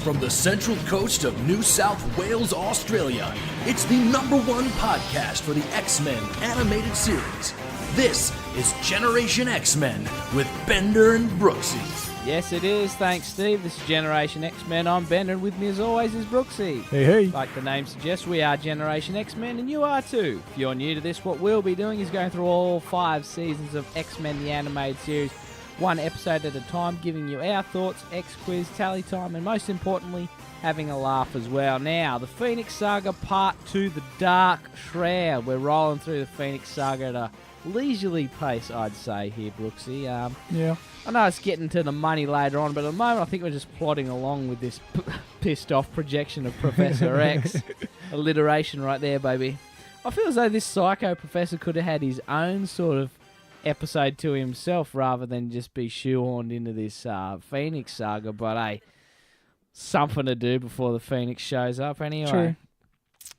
From the central coast of New South Wales, Australia, it's the #1 podcast for the X-Men animated series. This is Generation X-Men with Bender and Brooksy. Yes, it is. Thanks, Steve. This is Generation X-Men. I'm Bender, and with me as always is Brooksy. Hey, hey. Like the name suggests, we are Generation X-Men, and you are too. If you're new to this, what we'll be doing is going through all 5 seasons of X-Men, the animated series, one episode at a time, giving you our thoughts, X-Quiz, tally time, and most importantly, having a laugh as well. Now, the Phoenix Saga Part 2, The Dark Shroud. We're rolling through the Phoenix Saga at a leisurely pace, I'd say, here, Brooksy. Yeah. I know it's getting to the money later on, but at the moment I think we're just plodding along with this pissed-off projection of Professor X. Alliteration right there, baby. I feel as though this psycho professor could have had his own sort of episode to himself rather than just be shoehorned into this Phoenix Saga, but hey, something to do before the Phoenix shows up anyway. True.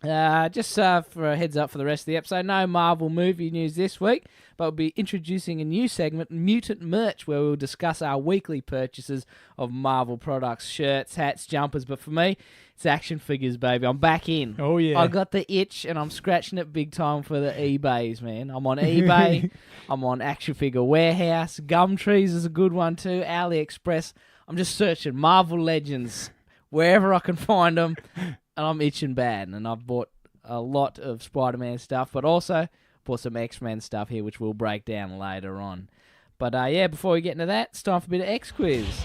Just for a heads up for the rest of the episode, no Marvel movie news this week, but we'll be introducing a new segment, Mutant Merch, where we'll discuss our weekly purchases of Marvel products, shirts, hats, jumpers, but for me, it's action figures, baby. I'm back in. Oh, yeah. I got the itch, and I'm scratching it big time for the eBays, man. I'm on eBay. I'm on Action Figure Warehouse. Gumtrees is a good one, too. AliExpress. I'm just searching Marvel Legends wherever I can find them, and I'm itching bad. And I've bought a lot of Spider-Man stuff, but also bought some X-Men stuff here, which we'll break down later on. But yeah, before we get into that, it's time for a bit of X-Quiz.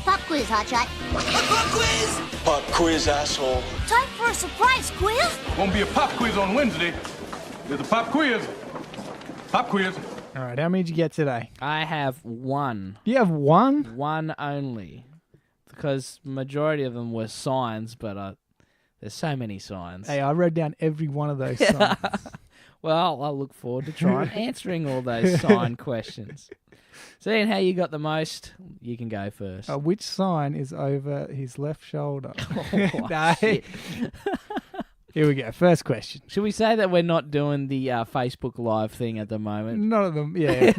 Pop quiz, Hotshot. Pop quiz! Pop quiz, asshole. Time for a surprise quiz? Won't be a pop quiz on Wednesday. There's a pop quiz. Pop quiz. All right, how many did you get today? I have one. You have one? One only. Because majority of them were signs, but there's so many signs. Hey, I wrote down every one of those signs. Well, I'll look forward to trying answering all those sign questions. Seeing how you got the most, you can go first. Which sign is over his left shoulder? Oh, No. shit. Here we go. First question. Should we say that we're not doing the Facebook Live thing at the moment? None of them. Yeah.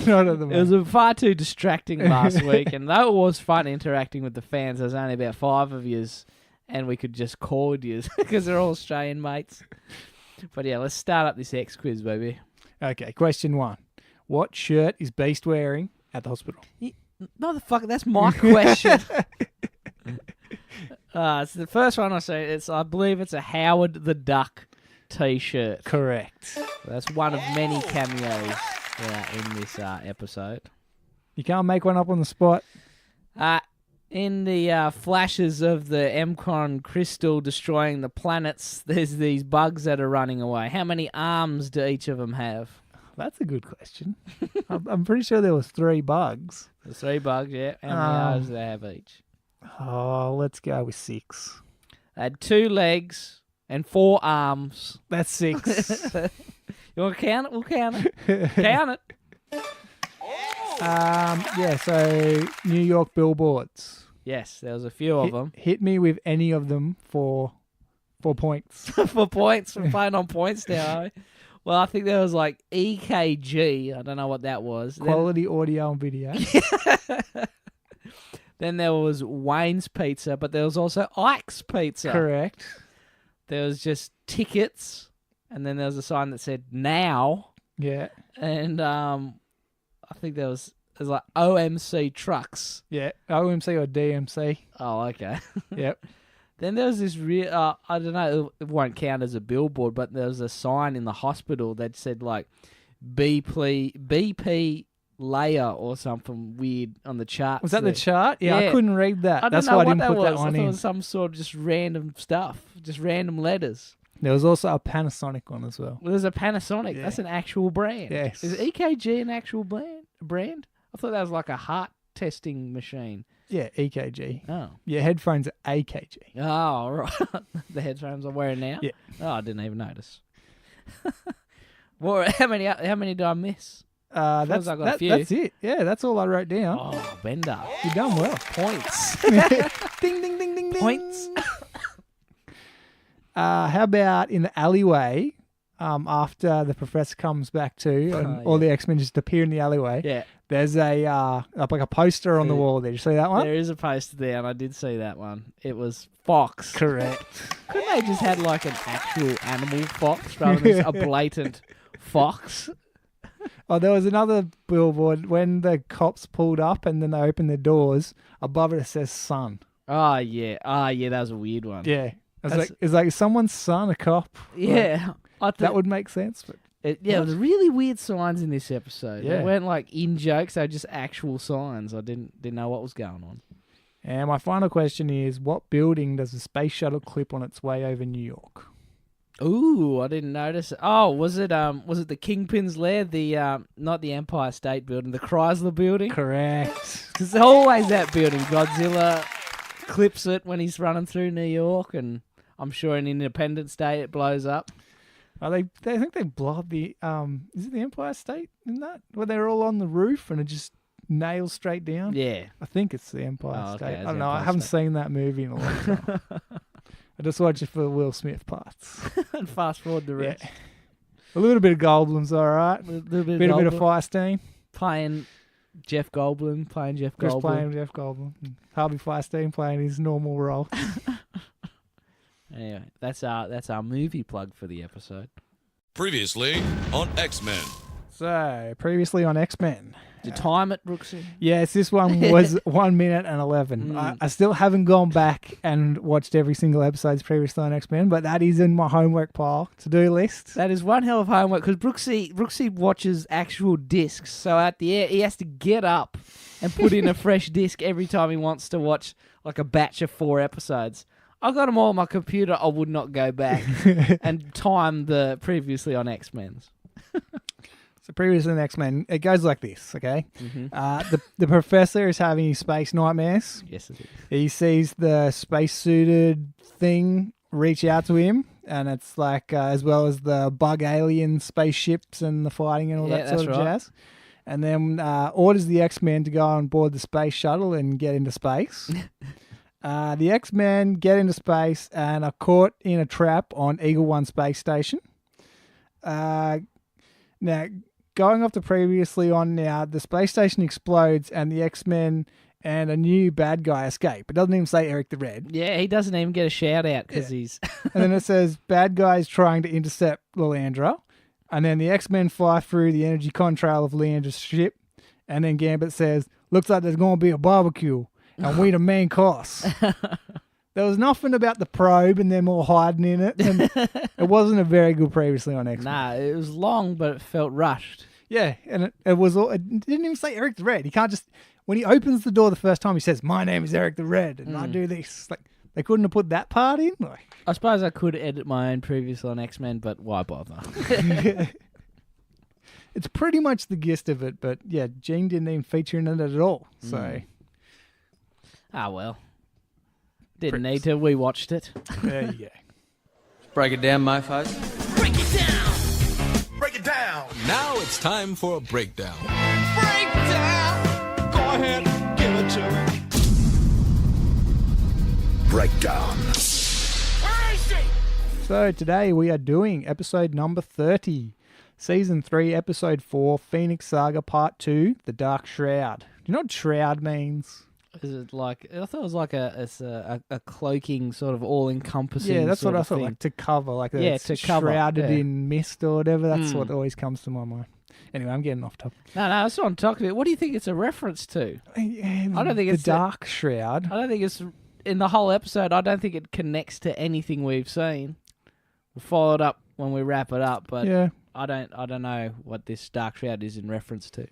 None of them. It was far too distracting last week, and though it was fun interacting with the fans, there's only about 5 of yous, and we could just call yous because they're all Australian mates. But yeah, let's start up this X quiz, baby. Okay, question 1. What shirt is Beast wearing at the hospital? Motherfucker, that's my question. So the first one I say, I believe it's a Howard the Duck T-shirt. Correct. That's one of many cameos in this episode. You can't make one up on the spot. In the flashes of the MCON crystal destroying the planets, there's these bugs that are running away. How many arms do each of them have? That's a good question. I'm pretty sure there was 3 bugs. There's 3 bugs, yeah. How many arms do they have each? Oh, let's go with 6. They had 2 legs and 4 arms. That's 6. You want to count it? We'll count it. Count it. Yeah, so New York billboards. Yes, there was a few of them. Hit me with any of them for points. For points. We're playing on points now, are we? Well, I think there was like EKG. I don't know what that was. Quality audio and video. Then there was Wayne's Pizza, but there was also Ike's Pizza. Correct. There was just tickets, and then there was a sign that said now. Yeah. And I think there's like OMC trucks. Yeah. OMC or DMC. Oh, okay. Yep. Then there was this real, I don't know, it won't count as a billboard, but there was a sign in the hospital that said like BP layer or something weird on the chart. Was that the chart? Yeah, Yeah. I couldn't read that. I don't That's know why I what didn't put that was. one I thought in. it was some sort of just random stuff, just random letters. There was also a Panasonic one as well. Well, there's a Panasonic. Yeah. That's an actual brand. Yes. Is EKG an actual brand? I thought that was like a heart testing machine. Yeah, EKG. Oh. Yeah, headphones are AKG. Oh, right. The headphones I'm wearing now? Yeah. Oh, I didn't even notice. Well, how many did I miss? That's I got a few. That's it. Yeah, that's all I wrote down. Oh, Bender. You've done well. Points. Ding, ding, ding, ding, ding. Points. How about in the alleyway, after the professor comes back too, and all the X-Men just appear in the alleyway, Yeah. There's a like a poster on the wall. Did you see that one? There is a poster there, and I did see that one. It was fox. Correct. Couldn't they just had like an actual animal fox rather than a blatant fox? Oh, there was another billboard when the cops pulled up and then they opened their doors. Above it says "son." Oh yeah, that was a weird one. Yeah, it's like someone's son a cop. Yeah, Like, that would make sense. But there was really weird signs in this episode. Yeah. They weren't like in jokes; they were just actual signs. I didn't know what was going on. And my final question is: what building does the space shuttle clip on its way over New York? Ooh, I didn't notice it. Oh, was it the Kingpin's lair? The not the Empire State Building, the Chrysler Building. Correct. Because there's always that building. Godzilla clips it when he's running through New York, and I'm sure in Independence Day it blows up. Oh, they think they blow up the is it the Empire State in that where they're all on the roof and it just nails straight down? Yeah. I think it's the Empire Oh, okay, State. it's I don't the know. I Empire haven't State. seen that movie in a long time. I just watch it for the Will Smith parts. And fast forward the rest. Yeah. A little bit of Goldblum's all right. A little bit Bit of Goldblum Feinstein. playing Jeff Goldblum, playing Jeff Just Goldblum. playing Jeff Goldblum. Harvey Feinstein playing his normal role. Anyway, that's our movie plug for the episode. Previously on X-Men. So, previously on X-Men. Did you time it, Brooksy? Yes, this one was 1 minute and 11. I still haven't gone back and watched every single episode's previously on X-Men, but that is in my homework pile, to-do list. That is one hell of homework because Brooksy watches actual discs. So at the end, he has to get up and put in a fresh disc every time he wants to watch like a batch of 4 episodes. I got them all on my computer. I would not go back and time the previously on X-Men's. So previously on X-Men, it goes like this, okay? Mm-hmm. The professor is having his space nightmares. Yes, it is. He sees the space-suited thing reach out to him, and it's like, as well as the bug alien spaceships and the fighting and all that sort of jazz. And then orders the X-Men to go on board the space shuttle and get into space. The X-Men get into space and are caught in a trap on Eagle 1 space station. Now, going off the previously on now, the space station explodes and the X-Men and a new bad guy escape. It doesn't even say Eric the Red. Yeah, he doesn't even get a shout out because he's... And then it says, bad guys trying to intercept Lilandra. And then the X-Men fly through the energy contrail of Liandra's ship. And then Gambit says, looks like there's going to be a barbecue. And we the main course. There was nothing about the probe and them all hiding in it. And it wasn't a very good previously on X-Men. Nah, it was long, but it felt rushed. Yeah, and it was all. It didn't even say Eric the Red. He can't just when he opens the door the first time. He says, "My name is Eric the Red, and I do this." Like they couldn't have put that part in. Like I suppose I could edit my own previously on X-Men, but why bother? It's pretty much the gist of it. But yeah, Jean didn't even feature in it at all. So Ah, well. Didn't need to. We watched it. there you go. Break it down, mofos. Break it down! Break it down! Now it's time for a breakdown. Breakdown! Go ahead, give it to me. Breakdown. Where is she? So today we are doing episode number 30, season 3, episode 4, Phoenix Saga Part 2, The Dark Shroud. Do you know what shroud means? Is it like... I thought it was like a cloaking sort of all-encompassing Yeah, that's sort what I of thought, thing. like to cover, like Yeah, it's to cover, shrouded yeah. in mist or whatever. That's what always comes to my mind. Anyway, I'm getting off topic. No, that's what I'm talking about. What do you think it's a reference to? I don't think the it's Dark Shroud. I don't think it's... In the whole episode, I don't think it connects to anything we've seen. We'll follow it up when we wrap it up, but Yeah. I don't know what this Dark Shroud is in reference to.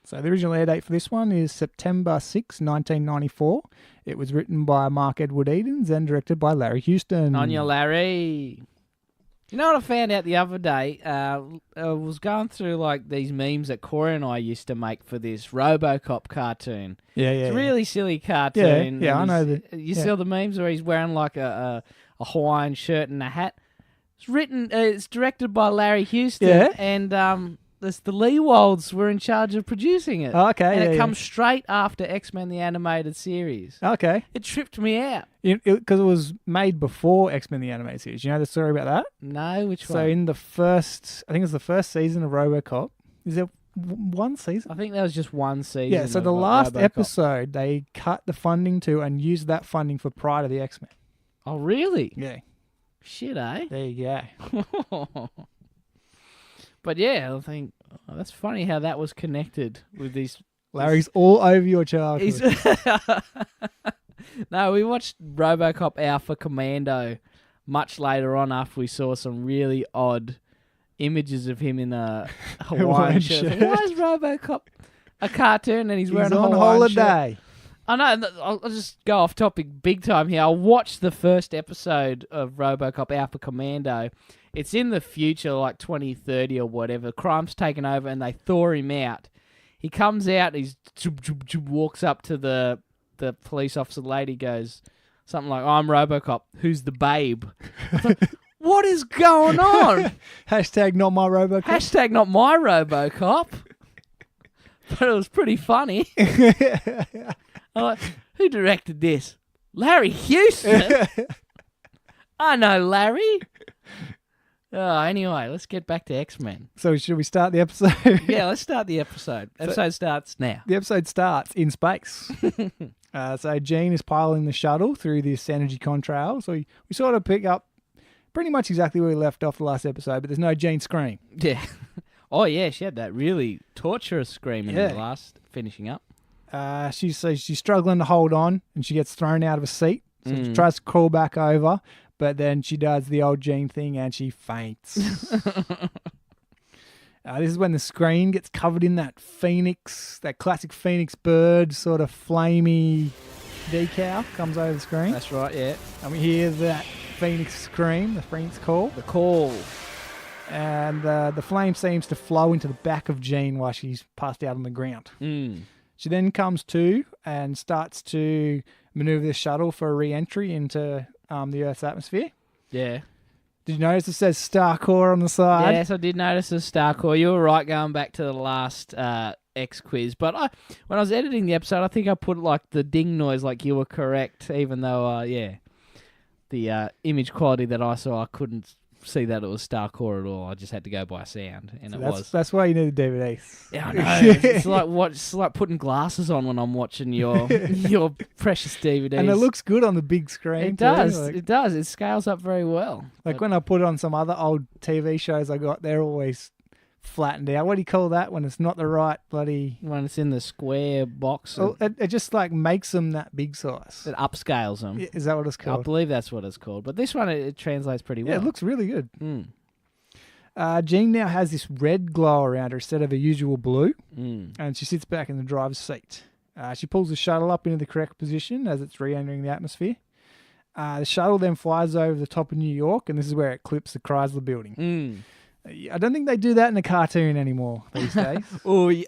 So the original air date for this one is September 6, 1994. It was written by Mark Edward Edens and directed by Larry Houston. On your Larry. You know what I found out the other day? I was going through like these memes that Corey and I used to make for this RoboCop cartoon. Yeah, yeah. It's a yeah. really silly cartoon. Yeah, I and know that. You yeah. see all the memes where he's wearing like a Hawaiian shirt and a hat. It's directed by Larry Houston. Yeah. And the Leewolds were in charge of producing it. Oh, okay, And yeah, it yeah. comes straight after X-Men the Animated Series. Okay. It tripped me out. Because it was made before X-Men the Animated Series. You know the story about that? No, which So one? in the first, I think it was the first season of RoboCop. Is it one season? I think that was just one season. Yeah, so of, the last RoboCop. episode, they cut the funding to and used that funding for Pride of the X-Men. Oh, really? Yeah. Shit, eh? There you go. But yeah, I think that's funny how that was connected with these. Larry's all over your childhood. No, we watched RoboCop Alpha Commando much later on after we saw some really odd images of him in a Hawaiian shirt. Why is RoboCop a cartoon and he's wearing a on Hawaiian shirt? holiday. I know. I'll just go off topic big time here. I watched the first episode of RoboCop Alpha Commando. It's in the future, like 2030 or whatever. Crime's taken over and they thaw him out. He comes out, he's walks up to the police officer lady, goes something like, I'm RoboCop, who's the babe? I thought, what is going on? Hashtag not my RoboCop. Hashtag not my RoboCop. But it was pretty funny. I'm like, who directed this? Larry Houston? I know Larry. Oh, anyway, let's get back to X-Men. So should we start the episode? Yeah, let's start the episode. Episode starts now. The episode starts in space. So Jean is piloting the shuttle through this energy contrail. So we sort of pick up pretty much exactly where we left off the last episode, but there's no Jean scream. Yeah. Oh, yeah, she had that really torturous scream in the last finishing up. She's struggling to hold on, and she gets thrown out of a seat. So she tries to crawl back over, but then she does the old Jean thing, and she faints. This is when the screen gets covered in that phoenix, that classic phoenix bird sort of flamey decal comes over the screen. That's right, yeah. And we hear that phoenix scream, the phoenix call. The call. And the flame seems to flow into the back of Jean while she's passed out on the ground. She then comes to and starts to maneuver the shuttle for a re-entry into the Earth's atmosphere. Yeah. Did you notice it says Star Core on the side? Yes, I did notice the Star Core. You were right going back to the last X quiz. But when I was editing the episode, I think I put like the ding noise like you were correct, even though, the image quality that I saw, I couldn't see that it was Star Core at all. I just had to go by sound, and was. That's why you need a DVD. Yeah, I know. It's like putting glasses on when I'm watching your precious DVDs. And it looks good on the big screen. It does. It does. It scales up very well. Like when I put it on some other old TV shows I got, they're always flattened out. What do you call that when it's not the right bloody... When it's in the square box. Well, it just like makes them that big size. It upscales them. Is that what it's called? I believe that's what it's called. But this one, it translates pretty well. Yeah, it looks really good. Jean now has this red glow around her instead of her usual blue. And she sits back in the driver's seat. She pulls the shuttle up into the correct position as it's re-entering the atmosphere. The shuttle then flies over the top of New York, and this is where it clips the Chrysler building. I don't think they do that in a cartoon anymore these days. Oh, yeah.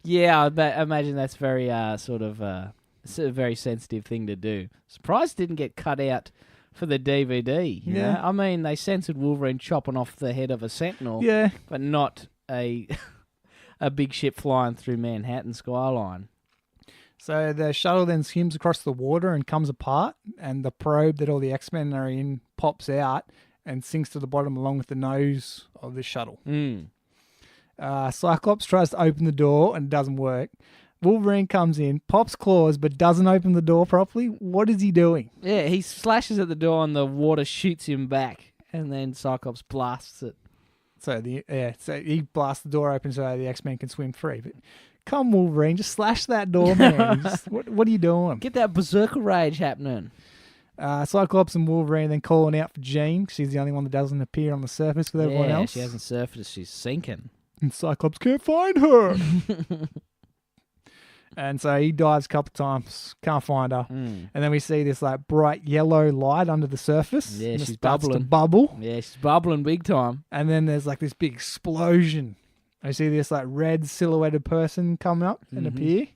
Yeah, I imagine that's very it's a very sensitive thing to do. Surprised it didn't get cut out for the DVD. You know? I mean, they censored Wolverine chopping off the head of a Sentinel, but not a big ship flying through Manhattan skyline. So the shuttle then skims across the water and comes apart, and the probe that all the X-Men are in pops out and sinks to the bottom along with the nose of the shuttle. Cyclops tries to open the door and it doesn't work. Wolverine comes in, pops claws, but doesn't open the door properly. What is he doing? Yeah, he slashes at the door and the water shoots him back, and then Cyclops blasts it. So he blasts the door open so the X-Men can swim free. But come, Wolverine, just slash that door, man. What are you doing? Get that berserker rage happening. Cyclops and Wolverine then calling out for Jean. She's the only one that doesn't appear on the surface with everyone else. She hasn't surfaced. She's sinking. And Cyclops can't find her. And so he dives a couple times, can't find her. And then we see this like bright yellow light under the surface. Yeah, she's bubbling. bubbling. Bubble. Yeah, she's bubbling big time. And then there's like this big explosion. I see this like red silhouetted person come up and appear.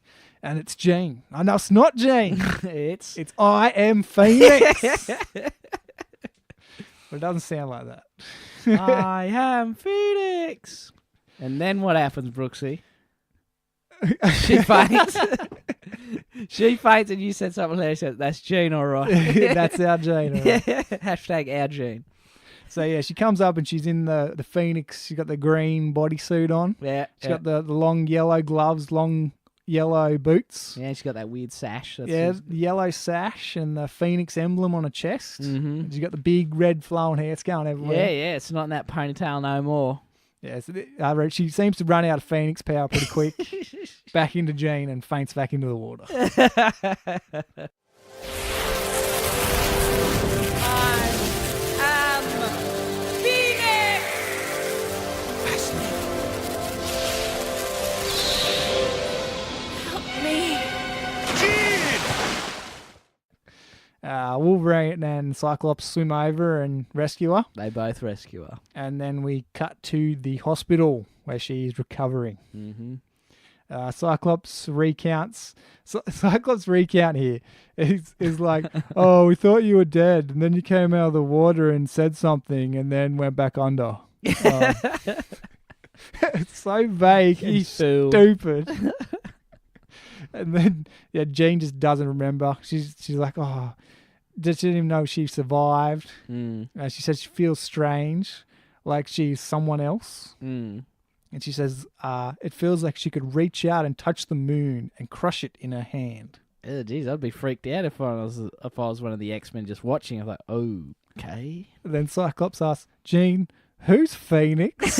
And it's Jean. Oh, no, it's not Jean. It's I am Phoenix. But it doesn't sound like that. I am Phoenix. And then what happens, Brooksy? She faints. She faints, and you said something hilarious. That's Jean, all right. That's our Jean, all right. Hashtag our Jean. So yeah, she comes up and she's in the Phoenix. She's got the green bodysuit on. Yeah. She's got the long yellow gloves, long yellow boots. Yeah, she's got that weird sash. The yellow sash and the Phoenix emblem on her chest. Mm-hmm. She's got the big red flowing hair. It's going everywhere. Yeah, it's not in that ponytail no more. Yeah, so she seems to run out of Phoenix power pretty quick. Back into Jean and faints back into the water. Wolverine and Cyclops swim over and rescue her. They both rescue her. And then we cut to the hospital where she's recovering. Mm-hmm. Cyclops recounts. Cyclops recount here is like, oh, we thought you were dead. And then you came out of the water and said something and then went back under. It's so vague. He's stupid. And then, Jean just doesn't remember. She's like, oh, she didn't even know she survived. She says she feels strange, like she's someone else. And she says it feels like she could reach out and touch the moon and crush it in her hand. Oh, geez, I'd be freaked out if I was one of the X-Men just watching. I'm like, okay. And then Cyclops asks, Jean, who's Phoenix?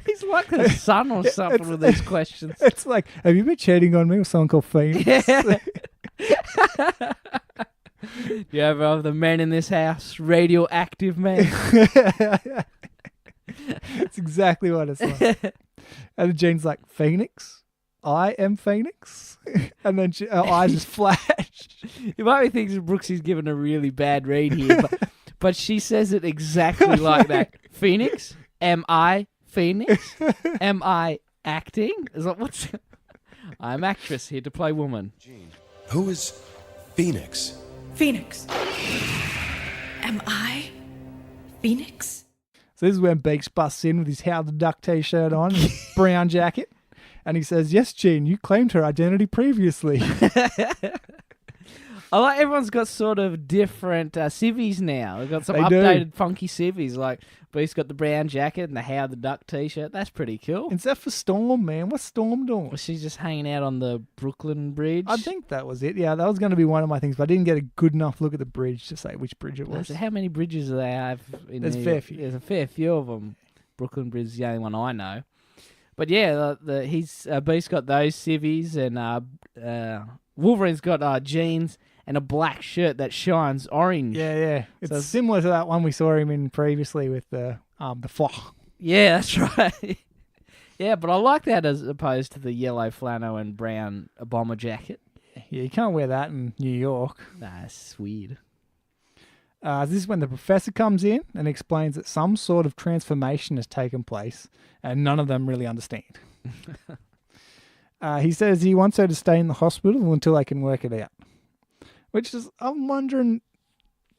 He's like the son or something with these questions. It's like, have you been cheating on me with someone called Phoenix? Yeah. You ever have the men in this house, radioactive men? It's exactly what it's like. And then Jean's like, Phoenix? I am Phoenix? And then her eyes just flash. You might be thinking Brooksy's giving a really bad read here, but she says it exactly like that. Phoenix? Am I Phoenix? Am I acting? Is that what's? I'm actress here to play woman. Jean, who is Phoenix? Phoenix. Am I Phoenix? So this is when Beaks busts in with his Howard the Duck t-shirt on, and his brown jacket, and he says, yes, Jean, you claimed her identity previously. I like everyone's got sort of different civvies now. They've got some updated funky civvies. Like Beast's got the brown jacket and the Howard the Duck t-shirt. That's pretty cool. Except for Storm, man. What's Storm doing? Well, she's just hanging out on the Brooklyn Bridge. I think that was it. Yeah, that was going to be one of my things, but I didn't get a good enough look at the bridge to say which bridge it was. How many bridges do they have? There's a fair few. There's a fair few of them. Brooklyn Bridge is the only one I know. But yeah, he's Beast's got those civvies, and Wolverine's got jeans and a black shirt that shines orange. Yeah. It's similar to that one we saw him in previously with the fly. Yeah, that's right. Yeah, but I like that as opposed to the yellow flannel and brown bomber jacket. Yeah, you can't wear that in New York. Nah, it's weird. This is when the professor comes in and explains that some sort of transformation has taken place, and none of them really understand. He says he wants her to stay in the hospital until they can work it out. Which is, I'm wondering,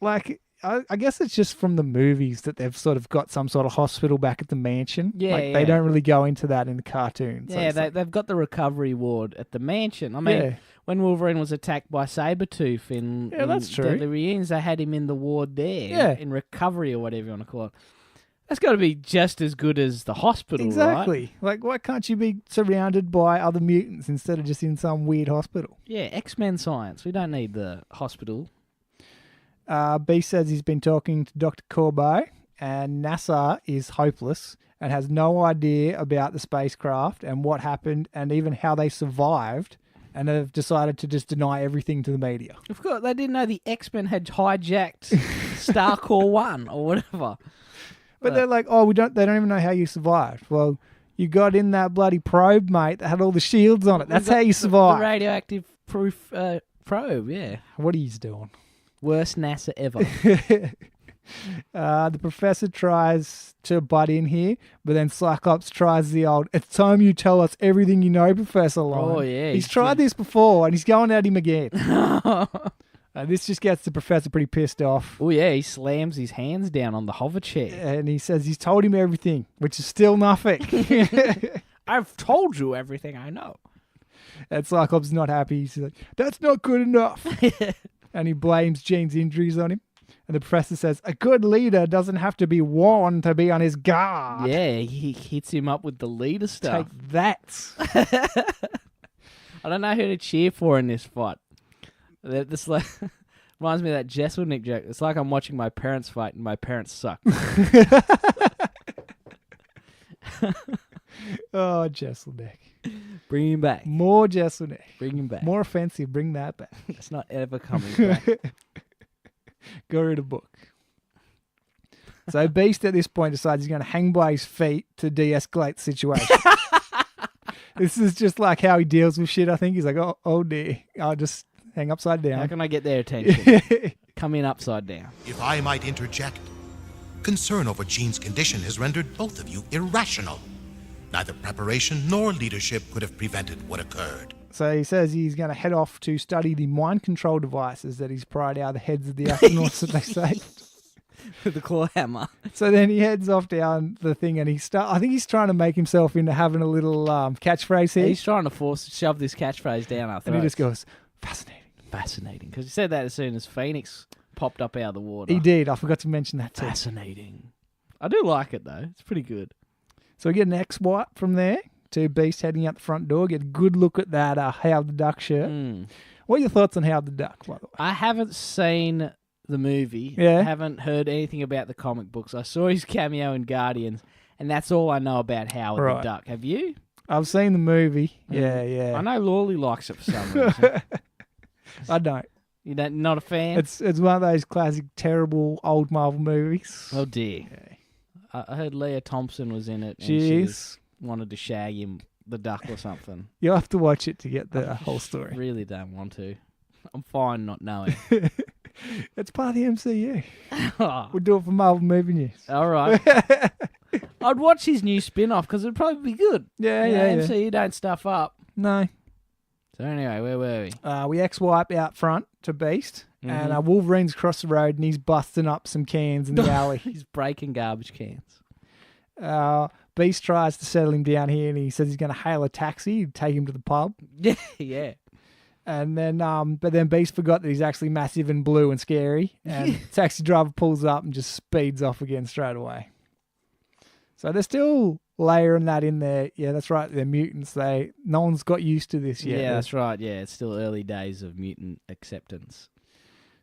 like, I guess it's just from the movies that they've sort of got some sort of hospital back at the mansion. Yeah, They don't really go into that in the cartoons. Yeah, they've got the recovery ward at the mansion. I mean, when Wolverine was attacked by Sabretooth in that's true. Deadly Reunions, they had him in the ward there, in recovery or whatever you want to call it. That's got to be just as good as the hospital, exactly. right? Like, why can't you be surrounded by other mutants instead of just in some weird hospital? Yeah, X-Men science. We don't need the hospital. Beast says he's been talking to Dr. Corbeau, and NASA is hopeless and has no idea about the spacecraft and what happened and even how they survived, and have decided to just deny everything to the media. Of course, they didn't know the X-Men had hijacked Starcore 1 or whatever. But they're like, oh, they don't even know how you survived. Well, you got in that bloody probe, mate, that had all the shields on it. That's how you survived. The radioactive proof probe, yeah. What are you doing? Worst NASA ever. The professor tries to butt in here, but then Cyclops tries the old, it's time you tell us everything you know, Professor line. Oh, yeah. He's tried this before, and he's going at him again. This just gets the professor pretty pissed off. Oh, yeah, he slams his hands down on the hover chair. And he says he's told him everything, which is still nothing. I've told you everything I know. And Cyclops is not happy. He's like, that's not good enough. And he blames Jean's injuries on him. And the professor says, a good leader doesn't have to be warned to be on his guard. Yeah, he hits him up with the leader stuff. Take that. I don't know who to cheer for in this fight. This like reminds me of that Jesselnick joke. It's like I'm watching my parents fight and my parents suck. Oh, Jesselnick. Bring him back. More Jesselnick. Bring him back. More offensive. Bring that back. It's not ever coming back. Go read a book. So Beast at this point decides he's going to hang by his feet to de-escalate the situation. This is just like how he deals with shit, I think. He's like, oh dear, I'll just hang upside down. How can I get their attention? Come in upside down. If I might interject, concern over Jean's condition has rendered both of you irrational. Neither preparation nor leadership could have prevented what occurred. So he says he's going to head off to study the mind control devices that he's pried out of the heads of the astronauts that they saved. With the claw hammer. So then he heads off down the thing and I think he's trying to make himself into having a little catchphrase here. He's trying to shove this catchphrase down our throats. And he just goes, fascinating. Fascinating. Because he said that as soon as Phoenix popped up out of the water. He did. I forgot to mention that too. Fascinating. I do like it though. It's pretty good. So we get an X-wipe from there to Beast heading out the front door. Get a good look at that Howard the Duck shirt. What are your thoughts on Howard the Duck, by the way? I haven't seen the movie. Yeah. I haven't heard anything about the comic books. I saw his cameo in Guardians, and that's all I know about Howard the Duck. Have you? I've seen the movie. Yeah. I know Lawley likes it for some reason. I don't. You don't? Not a fan? It's one of those classic, terrible old Marvel movies. Oh dear. Yeah. I heard Leah Thompson was in it. And She wanted to shag him, the duck or something. You'll have to watch it to get the whole story. Really don't want to. I'm fine not knowing. It's part of the MCU. We'll do it for Marvel Movie News. All right. I'd watch his new spin-off because it'd probably be good. Yeah. MCU don't stuff up. No. So anyway, where were we? We X-wipe out front to Beast, and Wolverine's across the road, and he's busting up some cans in the alley. He's breaking garbage cans. Beast tries to settle him down here, and he says he's going to hail a taxi, take him to the pub. Yeah. And then, but then Beast forgot that he's actually massive and blue and scary, and taxi driver pulls up and just speeds off again straight away. So they're still layering that in there. Yeah, that's right. They're mutants. No one's got used to this yet. Yeah, that's right. Yeah, it's still early days of mutant acceptance.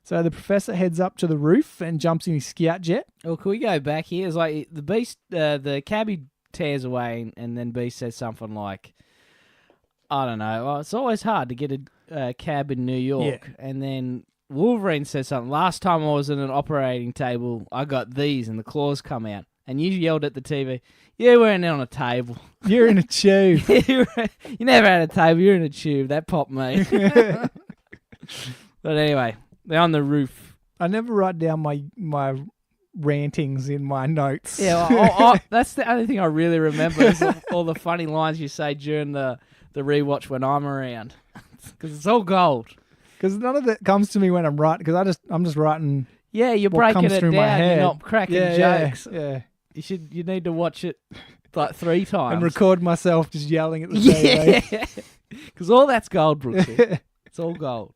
So the professor heads up to the roof and jumps in his scout jet. Oh, can we go back here? It's like the Beast, the cabbie tears away, and then Beast says something like, I don't know. Well, it's always hard to get a cab in New York. Yeah. And then Wolverine says something. Last time I was at an operating table, I got these, and the claws come out. And you yelled at the TV, you weren't on a table. You're in a tube. You never had a table. You're in a tube. That popped me. But anyway, they're on the roof. I never write down my rantings in my notes. Yeah, that's the only thing I really remember is all the funny lines you say during the rewatch when I'm around. Because it's all gold. Because none of that comes to me when I'm writing. Because I'm just writing. Yeah, you're what breaking comes it through down. my head. You're not cracking jokes. Yeah. You need to watch it like 3 times. And record myself just yelling at the TV. Yeah. Because all that's gold, Brooksy. It's all gold.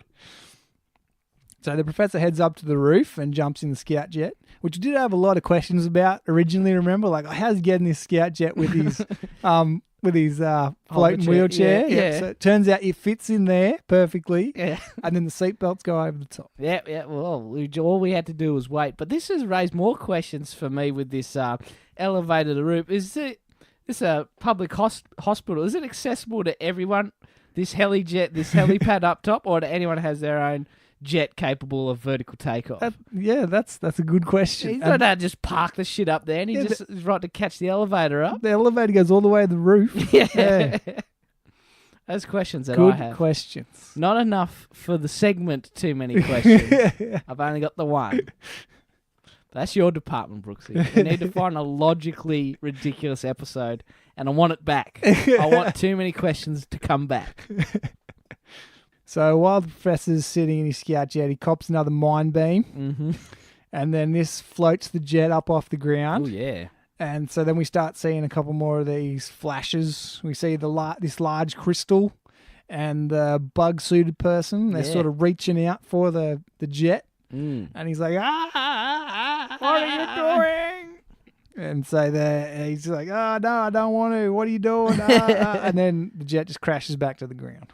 So the professor heads up to the roof and jumps in the scout jet, which we did have a lot of questions about originally, remember? Like, how's he getting this scout jet with his floating wheelchair? Yeah. So it turns out it fits in there perfectly. Yeah. And then the seatbelts go over the top. Yeah. Well, all we had to do was wait. But this has raised more questions for me with this elevator to the roof. Is this a public hospital? Is it accessible to everyone, this helipad up top, or do anyone has their own jet capable of vertical takeoff? That's a good question. You don't have to just park the shit up there, and he just is right to catch the elevator up. The elevator goes all the way to the roof. Yeah. Those questions that I have. Good questions. Not enough for the segment, too many questions. I've only got the one. That's your department, Brooksy. You need to find a logically ridiculous episode, and I want it back. I want too many questions to come back. So while the professor's sitting in his scout jet, he cops another mind beam, and then this floats the jet up off the ground. Oh, yeah. And so then we start seeing a couple more of these flashes. We see this large crystal and the bug-suited person. They're sort of reaching out for the jet. And he's like, what are you doing? And so he's like, oh, no, I don't want to. What are you doing? And then the jet just crashes back to the ground.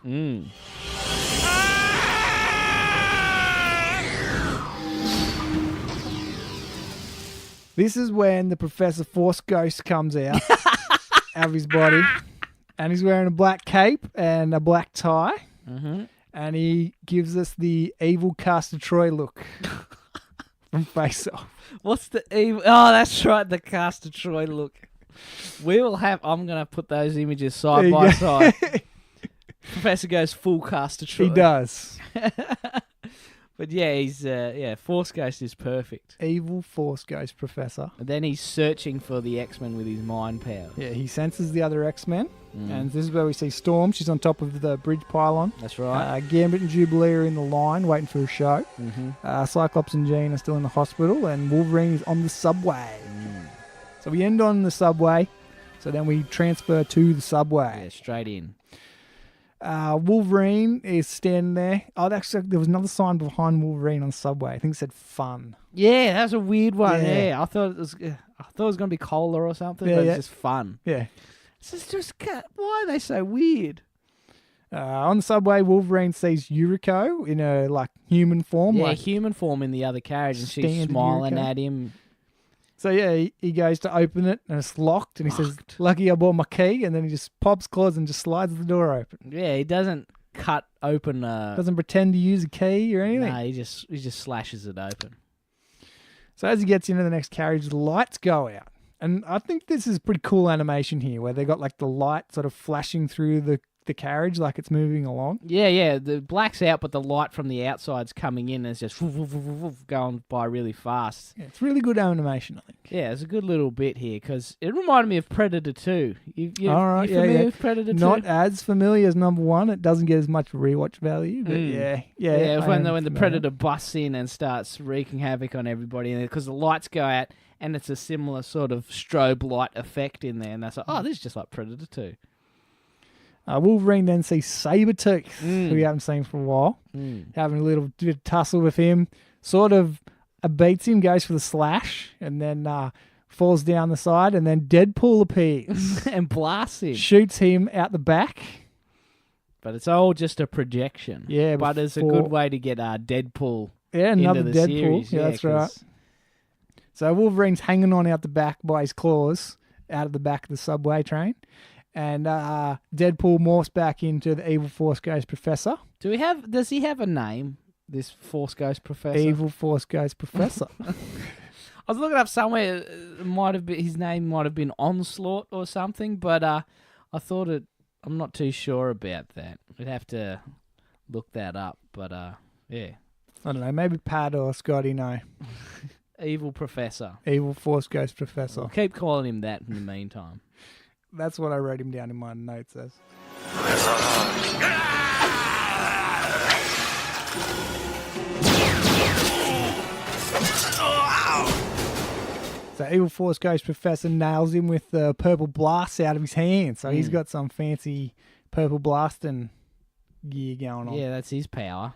This is when the Professor Force Ghost comes out of his body. And he's wearing a black cape and a black tie. Mm-hmm. And he gives us the evil Castor Troy look from Face Off. What's the evil? Oh, that's right, the Castor Troy look. I'm going to put those images side by side. Professor goes full Castor Troy. He does. But yeah, he's Force Ghost is perfect. Evil Force Ghost Professor. And then he's searching for the X-Men with his mind powers. Yeah, he senses the other X-Men. And this is where we see Storm. She's on top of the bridge pylon. That's right. Gambit and Jubilee are in the line waiting for a show. Mm-hmm. Cyclops and Jean are still in the hospital. And Wolverine is on the subway. So we end on the subway. So then we transfer to the subway. Yeah, straight in. Wolverine is standing there. Oh, actually, there was another sign behind Wolverine on the subway. I think it said "fun." Yeah, that's a weird one. Yeah, I thought it was going to be cola or something, but it's just fun. Yeah, it's just why are they so weird? On the subway, Wolverine sees Yuriko in a human form. Yeah, human form in the other carriage, and she's smiling at him. So yeah, he goes to open it and it's locked, and he says, "Lucky I bought my key," and then he just pops claws and just slides the door open. Yeah, he doesn't cut open. Doesn't pretend to use a key or anything. No, he just slashes it open. So as he gets into the next carriage, the lights go out, and I think this is pretty cool animation here, where they got the light sort of flashing through the carriage like it's moving along. Yeah, the black's out, but the light from the outside's coming in and it's just going by really fast. Yeah, it's really good animation, I think. Yeah, it's a good little bit here because it reminded me of Predator 2. You familiar with Predator 2? Not as familiar as number 1. It doesn't get as much rewatch value, but yeah. When the Predator busts in and starts wreaking havoc on everybody, because the lights go out and it's a similar sort of strobe light effect in there, and that's like, this is just like Predator 2. Wolverine then sees Sabretooth, who we haven't seen for a while, having a little bit of tussle with him, sort of beats him, goes for the slash, and then falls down the side, and then Deadpool appears. And blasts him. Shoots him out the back. But it's all just a projection. Yeah, but it's a good way to get Deadpool another into the Deadpool. series. Yeah, that's right. So Wolverine's hanging on out the back by his claws, out of the back of the subway train. And Deadpool morphs back into the evil Force Ghost Professor. Does he have a name, this Force Ghost Professor? Evil Force Ghost Professor. I was looking up somewhere. His name might have been Onslaught or something, but I thought I'm not too sure about that. We'd have to look that up. But yeah, I don't know. Maybe Pat or Scotty know. Evil Professor. Evil Force Ghost Professor. We'll keep calling him that in the meantime. That's what I wrote him down in my notes as. So Evil Force Ghost Professor nails him with the purple blast out of his hand. So he's got some fancy purple blasting gear going on. Yeah, that's his power.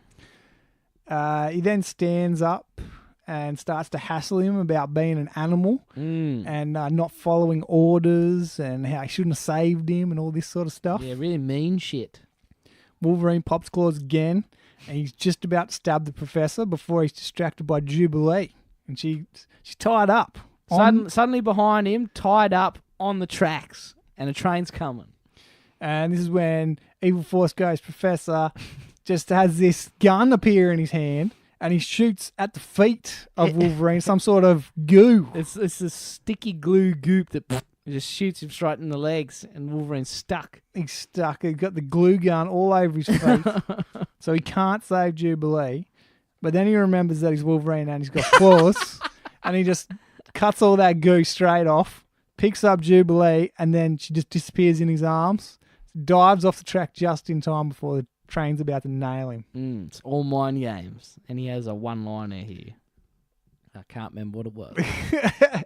He then stands up and starts to hassle him about being an animal and not following orders and how he shouldn't have saved him and all this sort of stuff. Yeah, really mean shit. Wolverine pops claws again, and he's just about to stab the professor before he's distracted by Jubilee. And she's tied up. Suddenly behind him, tied up on the tracks, and a train's coming. And this is when Evil Force Ghost Professor just has this gun appear in his hand. And he shoots at the feet of Wolverine, some sort of goo. It's a sticky glue goop that just shoots him straight in the legs, and Wolverine's stuck. He's stuck. He's got the glue gun all over his feet, so he can't save Jubilee. But then he remembers that he's Wolverine and he's got claws, and he just cuts all that goo straight off, picks up Jubilee, and then she just disappears in his arms, dives off the track just in time before the train's about to nail him. It's all mind games. And he has a one-liner here. I can't remember what it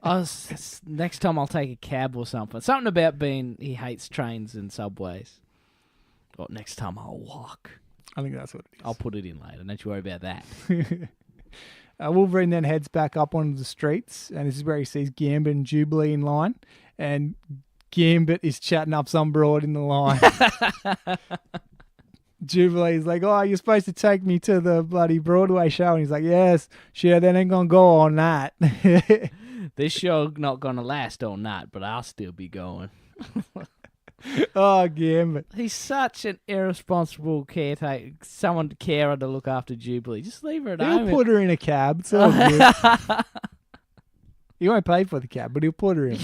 was. Next time I'll take a cab or something. Something about he hates trains and subways. Or next time I'll walk. I think that's what it is. I'll put it in later. Don't you worry about that. Wolverine then heads back up onto the streets, and this is where he sees Gambit and Jubilee in line, and Gambit is chatting up some broad in the line. Jubilee's like, oh, you're supposed to take me to the bloody Broadway show. And he's like, yes, sure, that ain't going to go all night. This show not going to last all night, but I'll still be going. Oh, Gambit. He's such an irresponsible caretaker, carer to look after Jubilee. Just leave her at home. He'll put her in a cab. It's all good. He won't pay for the cab, but he'll put her in.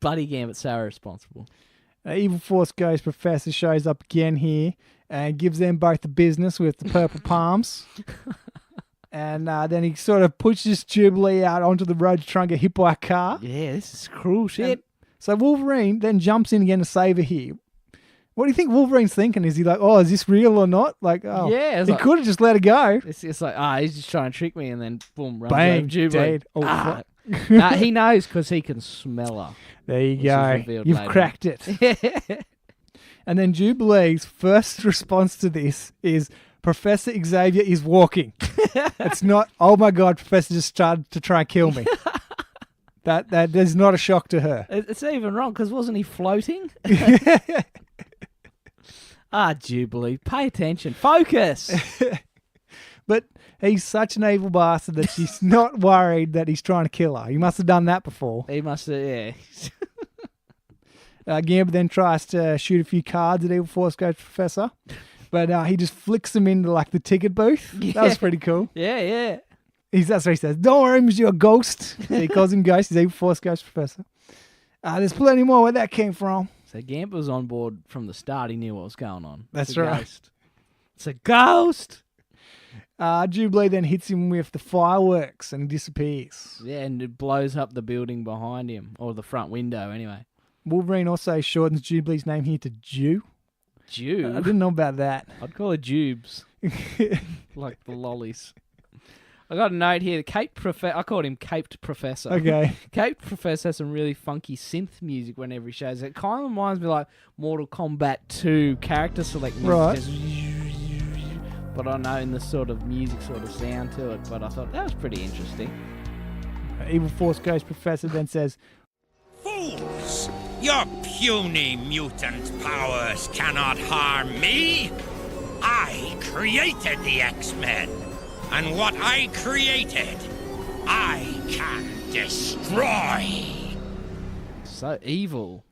Bloody Gambit's so irresponsible. Evil Force Ghost Professor shows up again here and gives them both the business with the purple palms. And then he sort of pushes Jubilee out onto the road to try and get hit by a car. Yeah, this is cruel shit. And so Wolverine then jumps in again to save her here. What do you think Wolverine's thinking? Is he like, oh, is this real or not? Like, oh, yeah, he could have just let her go. It's like, he's just trying to trick me, and then boom, runs Bang, over Jubilee. dead. Oh, Nah, he knows because he can smell her. There you go. You've later. Cracked it. And then Jubilee's first response to this is, Professor Xavier is walking. It's not, oh my God, Professor just started to try and kill me. That is not a shock to her. It's even wrong because wasn't he floating? Jubilee, pay attention. Focus. But he's such an evil bastard that she's not worried that he's trying to kill her. He must have done that before. He must have, yeah. Gambit then tries to shoot a few cards at Evil Force Ghost Professor, but he just flicks them into like the ticket booth. Yeah. That was pretty cool. Yeah. That's what he says. Don't worry, you're a ghost. So he calls him Ghost. He's Evil Force Ghost Professor. There's plenty more where that came from. So Gambit was on board from the start. He knew what was going on. That's right. Ghost. It's a ghost. Jubilee then hits him with the fireworks and disappears. Yeah, and it blows up the building behind him, or the front window anyway. Wolverine also shortens Jubilee's name here to Jew. Jew? I didn't know about that. I'd call her Jubes. Like the lollies. I got a note here. I called him Caped Professor. Okay. Caped Professor has some really funky synth music whenever he shows it. It kind of reminds me like Mortal Kombat 2 character select music. Right. But I know in the sort of music sort of sound to it. But I thought that was pretty interesting. Evil Force Ghost Professor then says, Fools! Your puny mutant powers cannot harm me! I created the X-Men! And what I created, I can destroy! So evil.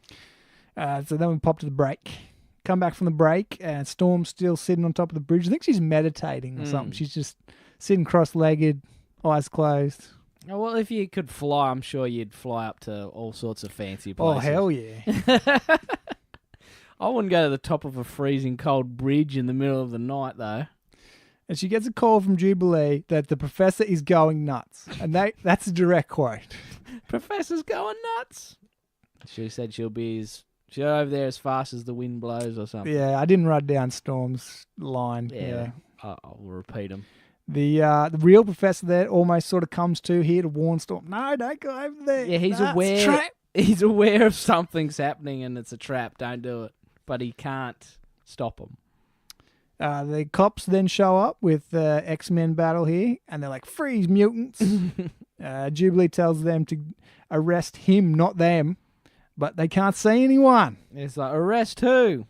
So then we pop to the break. Come back from the break, and Storm's still sitting on top of the bridge. I think she's meditating or something. She's just sitting cross-legged, eyes closed. Oh, well, if you could fly, I'm sure you'd fly up to all sorts of fancy places. Oh, hell yeah. I wouldn't go to the top of a freezing cold bridge in the middle of the night, though. And she gets a call from Jubilee that the professor is going nuts. And that's a direct quote. Professor's going nuts. She said she'll over there as fast as the wind blows or something. Yeah, I didn't write down Storm's line. Yeah. I'll repeat them. The real professor there almost sort of comes to here to warn Storm. No, don't go over there. Yeah, he's aware. Trap. He's aware of something's happening and it's a trap. Don't do it. But he can't stop him. The cops then show up with X-Men battle here, and they're like, freeze, mutants. Jubilee tells them to arrest him, not them, but they can't see anyone. It's like, arrest who?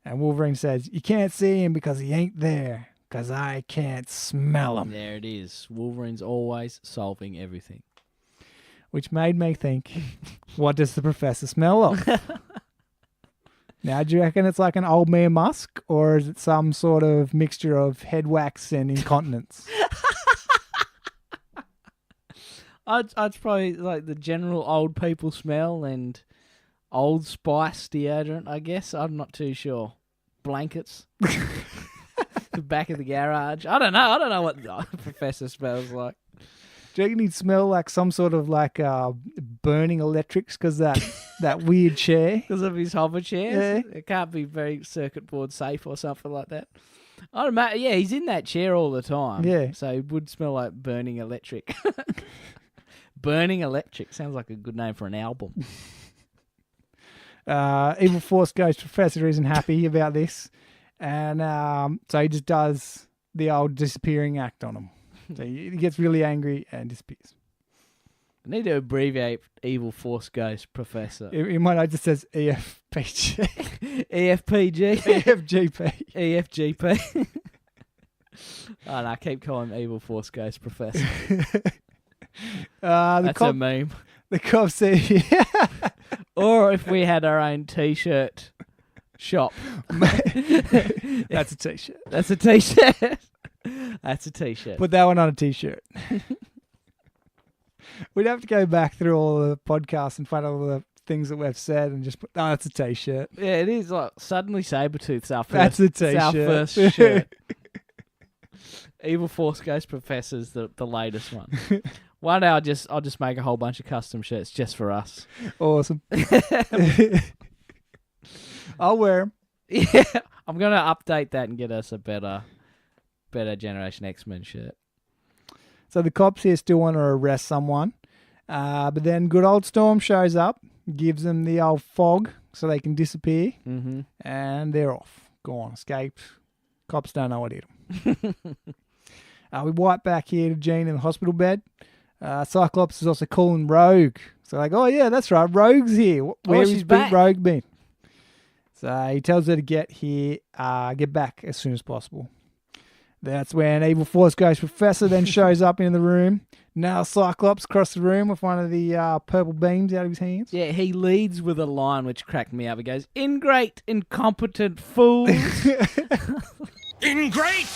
And Wolverine says, you can't see him because he ain't there, because I can't smell him. There it is. Wolverine's always solving everything. Which made me think, what does the professor smell of? Now, do you reckon it's like an old man musk, or is it some sort of mixture of head wax and incontinence? I'd probably like the general old people smell and Old Spice deodorant, I guess. I'm not too sure. Blankets. The back of the garage. I don't know what the professor smells like. Do you reckon he'd smell like some sort of like burning electrics because that weird chair? Because of his hover chairs? Yeah. It can't be very circuit board safe or something like that. I don't know. Yeah, he's in that chair all the time. Yeah. So it would smell like burning electric. Burning Electric. Sounds like a good name for an album. Evil Force Ghost Professor isn't happy about this. And so he just does the old disappearing act on him. So he gets really angry and disappears. I need to abbreviate Evil Force Ghost Professor. In my note, it says EFPG. EFPG? EFGP. EFGP. Oh, no, keep calling him Evil Force Ghost Professor. That's a meme. The cop said, or if we had our own T-shirt shop. That's a T-shirt. That's a T-shirt. That's a T-shirt. Put that one on a T-shirt. We'd have to go back through all the podcasts and find all the things that we've said and just put, oh, that's a T-shirt. Yeah, it is. Like, suddenly Sabretooth's our first, that's a T-shirt. our first shirt. Evil Force Ghost Professor's the latest one. One day I'll just make a whole bunch of custom shirts just for us. Awesome. I'll wear them. Yeah, I'm going to update that and get us a better Generation X-Men shirt. So the cops here still want to arrest someone. But then good old Storm shows up, gives them the old fog so they can disappear. Mm-hmm. And they're off. Gone. Escaped. Cops don't know what hit them. We wipe back here to Jean in the hospital bed. Cyclops is also calling Rogue. So like, oh yeah, that's right. Rogue's here. Where's she's back. Rogue been? So he tells her to get back as soon as possible. That's when Evil Force Ghost Professor then shows up in the room. Now Cyclops across the room with one of the purple beams out of his hands. Yeah, he leads with a line which cracked me up. He goes, "Ingrate incompetent fools." Ingrate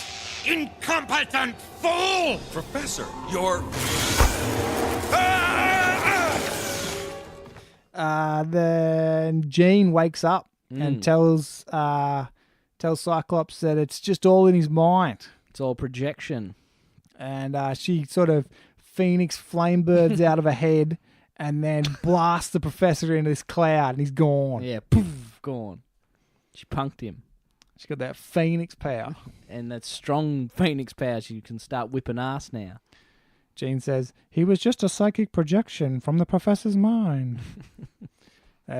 incompetent fool! Professor, you're... Then Jean wakes up and tells Cyclops that it's just all in his mind. It's all projection. And she sort of Phoenix flamebirds out of her head and then blasts the professor into this cloud and he's gone. Yeah, poof, gone. She punked him. She's got that Phoenix power. And that strong Phoenix power, she can start whipping ass now. Jean says, he was just a psychic projection from the professor's mind.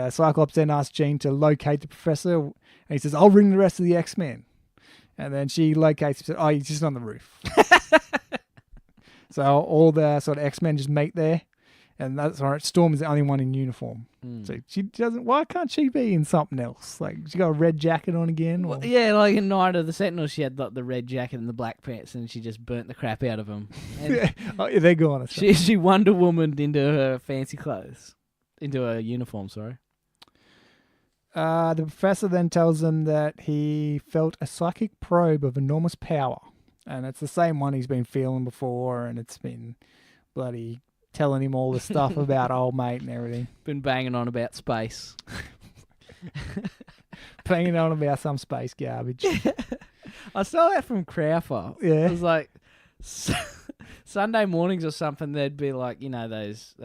Cyclops then asks Jean to locate the professor, and he says, I'll ring the rest of the X-Men. And then she locates him, he's just on the roof. So all the sort of X-Men just meet there, and that's all right. Storm is the only one in uniform. So she doesn't, why can't she be in something else? Like, she got a red jacket on again? Well, yeah, like in Night of the Sentinels, she had like the red jacket and the black pants, and she just burnt the crap out of them. Yeah, they're gone. She Wonder Womaned into her fancy clothes. Into a uniform, sorry. The professor then tells them that he felt a psychic probe of enormous power. And it's the same one he's been feeling before, and it's been bloody telling him all the stuff about old mate and everything. Been banging on about space. Banging on about some space garbage. I saw that from Crowfer. Yeah. It was like Sunday mornings or something, there'd be like, you know, those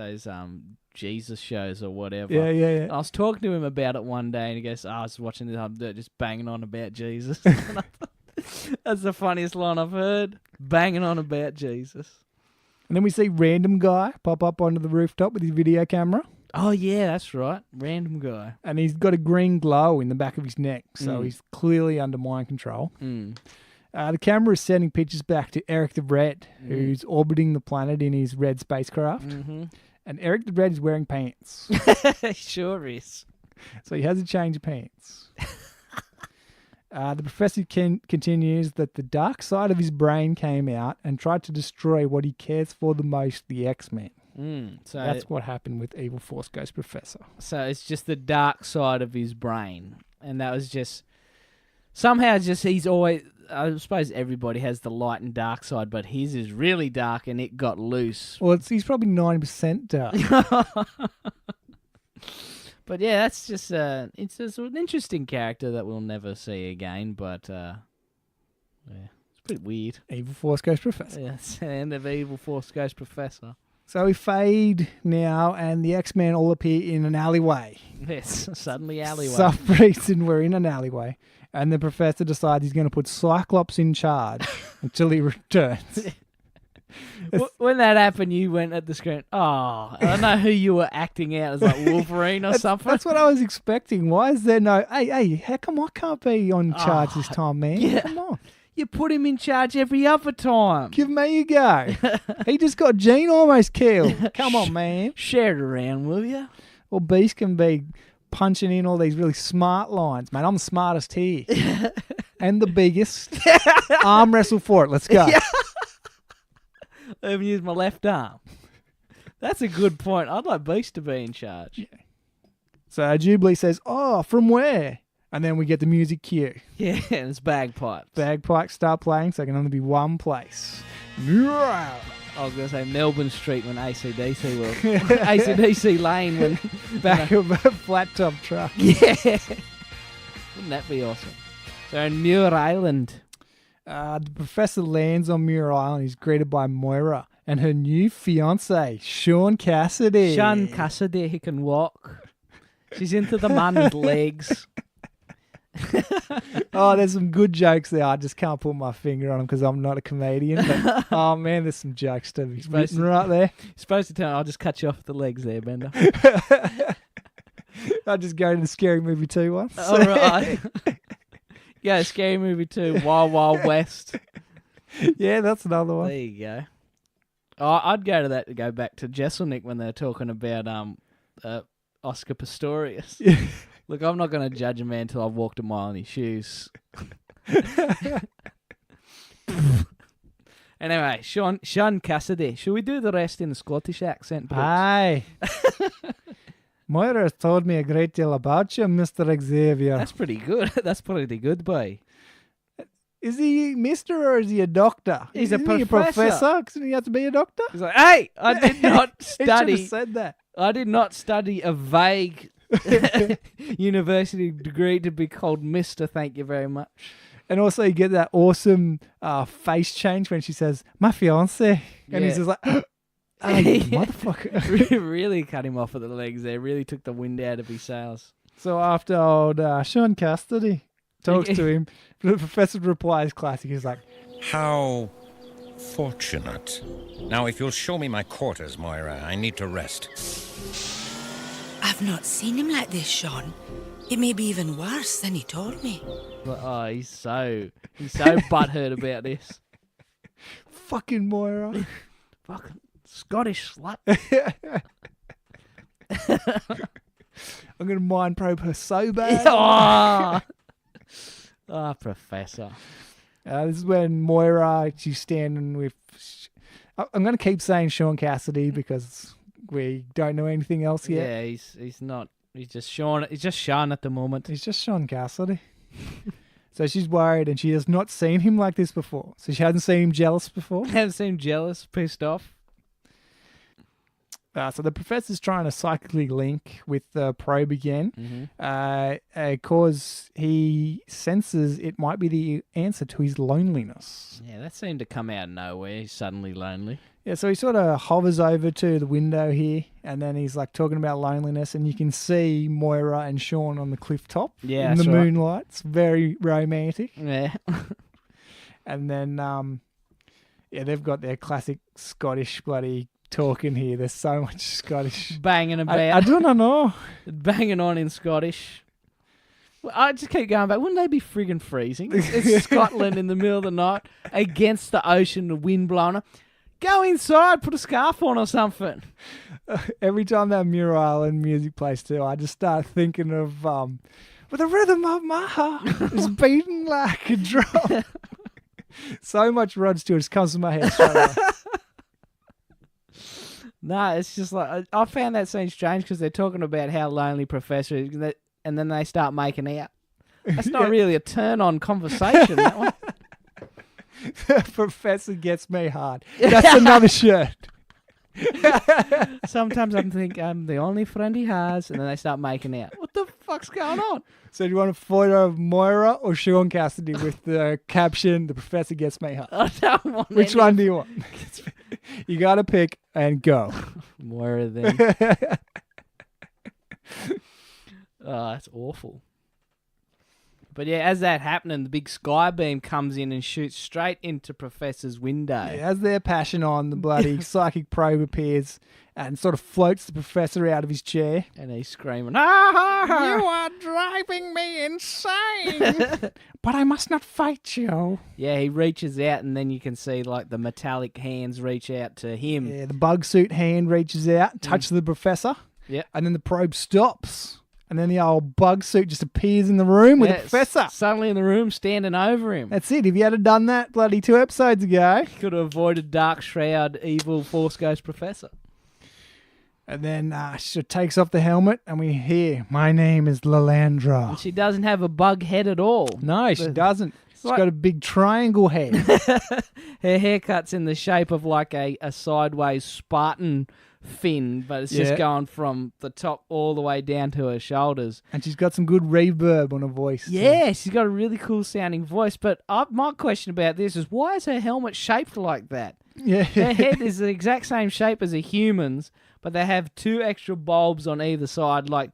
Jesus shows or whatever. Yeah. And I was talking to him about it one day, and he goes, I was watching this, I'm just banging on about Jesus. That's the funniest line I've heard. Banging on about Jesus. And then we see random guy pop up onto the rooftop with his video camera. Oh, yeah, that's right. Random guy. And he's got a green glow in the back of his neck, so he's clearly under mind control. The camera is sending pictures back to Eric the Red, who's orbiting the planet in his red spacecraft. And Eric the Red is wearing pants. He sure is. So he has a change of pants. The professor continues that the dark side of his brain came out and tried to destroy what he cares for the most, the X-Men. So that's what happened with Evil Force Ghost Professor. So it's just the dark side of his brain. And that was just... Somehow just he's always... I suppose everybody has the light and dark side, but his is really dark and it got loose. Well, he's probably 90% dark. But yeah, that's just it's just an interesting character that we'll never see again. But yeah, it's pretty weird. Evil Force Ghost Professor. Yeah, it's the end of Evil Force Ghost Professor. So we fade now, and the X-Men all appear in an alleyway. Yes, suddenly alleyway. Suffrates, and we're in an alleyway, and the professor decides he's going to put Cyclops in charge until he returns. When that happened, you went at the screen, I don't know who you were acting out as, like Wolverine or something. That's what I was expecting. Why is there no, hey, how come I can't be on charge this time, man? Yeah. Come on. You put him in charge every other time. Give me a go. He just got Gene almost killed. Come on, man. Share it around, will you? Well, Beast can be punching in all these really smart lines. Man, I'm the smartest here. And the biggest. Arm wrestle for it. Let's go. Yeah. I haven't used my left arm. That's a good point. I'd like Beast to be in charge. Yeah. So Jubilee says, "Oh, from where?" And then we get the music cue. Yeah, and it's bagpipes. Bagpipes start playing, so it can only be one place. Wow. I was going to say Melbourne Street when ACDC was. ACDC Lane when... Back of a flat top truck. Yeah. Wouldn't that be awesome? So in Muir Island. The professor lands on Muir Island. He's greeted by Moira and her new fiancé, Sean Cassidy. Sean Cassidy, he can walk. She's into the man with legs. Oh, there's some good jokes there. I just can't put my finger on them because I'm not a comedian. But, oh, man, there's some jokes to be written right there. You're supposed to tell me, I'll just cut you off the legs there, Bender. I'll just go to the Scary Movie 2 once. All right. Yeah, Scary Movie 2, Wild Wild West. Yeah, that's another one. There you go. Oh, I'd go to that to go back to Jesselnick when they were talking about Oscar Pistorius. Yeah. Look, I'm not going to judge a man until I've walked a mile in his shoes. Anyway, Sean Cassidy. Should we do the rest in a Scottish accent, Brooks? Aye. Moira has told me a great deal about you, Mr. Xavier. That's pretty good. That's pretty good, boy. Is he Mr. or is he a doctor? He's Isn't a he professor. Doesn't he have to be a doctor? He's like, hey, I did not study. He should have said that. I did not study a vague university degree to be called Mr. Thank you very much. And also you get that awesome face change when she says, my fiancé. And he's just like, oh, you motherfucker. Really cut him off at the legs there. Really took the wind out of his sails. So after old Sean Cassidy talks to him, the professor replies classic. He's like, How fortunate. Now, if you'll show me my quarters, Moira, I need to rest. I've not seen him like this, Sean. It may be even worse than he told me. Oh, he's so butthurt about this. fucking Moira. Fucking Scottish slut. I'm going to mind probe her so bad. Oh, Professor. This is when Moira, she's standing with... I'm going to keep saying Sean Cassidy because we don't know anything else yet. Yeah, he's not... He's just Sean. He's just Sean at the moment. He's just Sean Cassidy. So she's worried, and she has not seen him like this before. So she hasn't seen him jealous before. Haven't seen him jealous, pissed off. So the professor's trying to psychically link with the probe again, because he senses it might be the answer to his loneliness. Yeah, that seemed to come out of nowhere. He's suddenly lonely. Yeah, so he sort of hovers over to the window here, and then he's like talking about loneliness, and you can see Moira and Sean on the cliff top Yeah, in the that's right. moonlight. It's very romantic. Yeah. And then, they've got their classic Scottish bloody talking here. There's so much Scottish. Banging about. I don't know. Banging on in Scottish. Well, I just keep going back. Wouldn't they be friggin' freezing? It's Scotland in the middle of the night against the ocean, the wind blowing. Go inside, put a scarf on or something. Every time that Muir Island music plays too, I just start thinking of with the rhythm of my heart is beating like a drum. So much Rod Stewart just comes to my head straight away. No, it's just like I found that scene strange because they're talking about how lonely Professor is, and then they start making out. That's not really a turn-on conversation, that one. Professor gets me hard. That's another shirt. Sometimes I think I'm the only friend he has, and then they start making out. What the fuck's going on? So do you want a photo of Moira or Sean Cassidy with the caption, "The Professor gets me hard"? I don't want Which one do you want? You got to pick and go. Moira then. Oh, that's awful. But yeah, as that happening, the big sky beam comes in and shoots straight into Professor's window. Yeah, as they're passion on, the bloody psychic probe appears and sort of floats the Professor out of his chair. And he's screaming, "Ah! You are driving me insane! But I must not fight you." Yeah, he reaches out and then you can see like the metallic hands reach out to him. Yeah, the bug suit hand reaches out, touches the Professor. Yeah. And then the probe stops. And then the old bug suit just appears in the room with the Professor. Suddenly in the room, standing over him. That's it. If you had done that bloody 2 episodes ago. Could have avoided Dark Shroud, evil Force Ghost Professor. And then she takes off the helmet and we hear, "My name is Lalandra." And she doesn't have a bug head at all. No, she doesn't. She's got a big triangle head. Her haircut's in the shape of like a sideways Spartan fin, but it's just going from the top all the way down to her shoulders. And she's got some good reverb on her voice. Yeah, she's got a really cool sounding voice. But my question about this is, why is her helmet shaped like that? Yeah. Her head is the exact same shape as a human's, but they have 2 extra bulbs on either side, like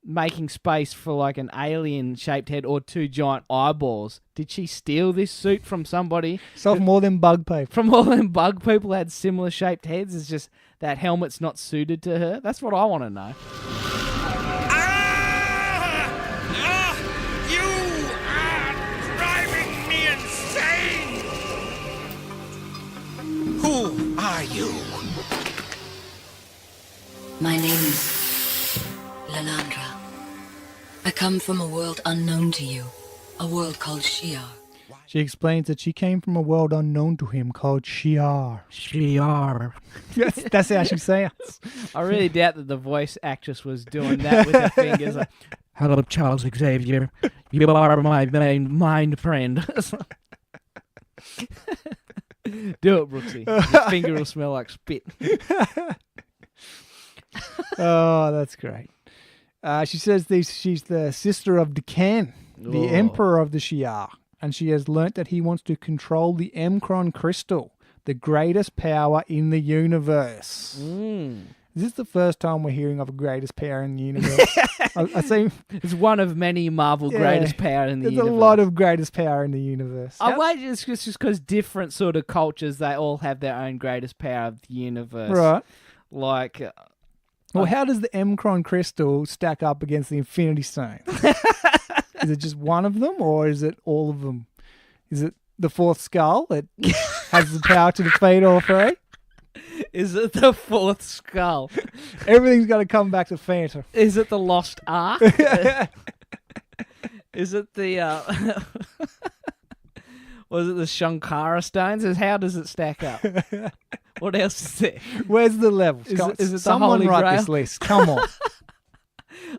making space for like an alien-shaped head or 2 giant eyeballs. Did she steal this suit from somebody? So from all them bug people. From all them bug people had similar shaped heads? It's just that helmet's not suited to her? That's what I want to know. You are driving me insane! Who are you? My name is Lalandra. I come from a world unknown to you, a world called Shiar. She explains that she came from a world unknown to him called Shiar. Shiar. That's how she sounds. I really doubt that the voice actress was doing that with her fingers. Like, "Hello, Charles Xavier. You are my main mind friend." Do it, Brooksy. Your finger will smell like spit. Oh, that's great. She says she's the sister of Dekan, the Emperor of the Shiar, and she has learnt that he wants to control the Emkron crystal, the greatest power in the universe. Is this the first time we're hearing of a greatest power in the universe? I see. It's one of many Marvel greatest power in the universe. There's a lot of greatest power in the universe. I wager it's just because different sort of cultures, they all have their own greatest power of the universe. Right. Like... Well, how does the Emkron crystal stack up against the Infinity Stone? Is it just one of them, or is it all of them? Is it the 4th skull that has the power to defeat all 3? Is it the 4th skull? Everything's got to come back to Phantom. Is it the Lost Ark? Is it the... Was it the Shankara stones? How does it stack up? What else is there? Where's the levels? Is it the Someone Holy write Grail? this list. Come on.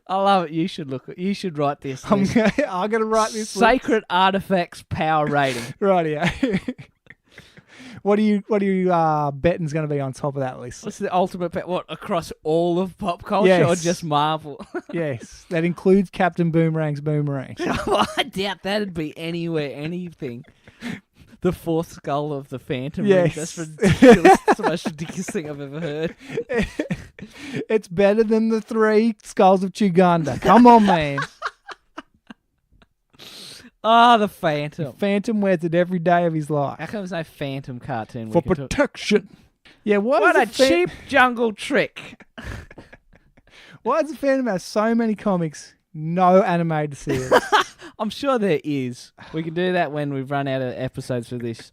I love it. You should write this list. I'm going to write this Sacred Artifacts Power Rating. Rightio. What do you betting's going to be on top of that list? What's the ultimate what, across all of pop culture or just Marvel? Yes, that includes Captain Boomerang's boomerang. I doubt that'd be anywhere, anything. The 4th skull of the Phantom. Yes. That's ridiculous. That's the most ridiculous thing I've ever heard. It's better than the 3 skulls of Chuganda. Come on, man. The Phantom. The Phantom wears it every day of his life. How come there's no Phantom cartoon? For protection. Yeah, what a cheap jungle trick. Why does the Phantom have so many comics, no animated series? I'm sure there is. We can do that when we've run out of episodes for this.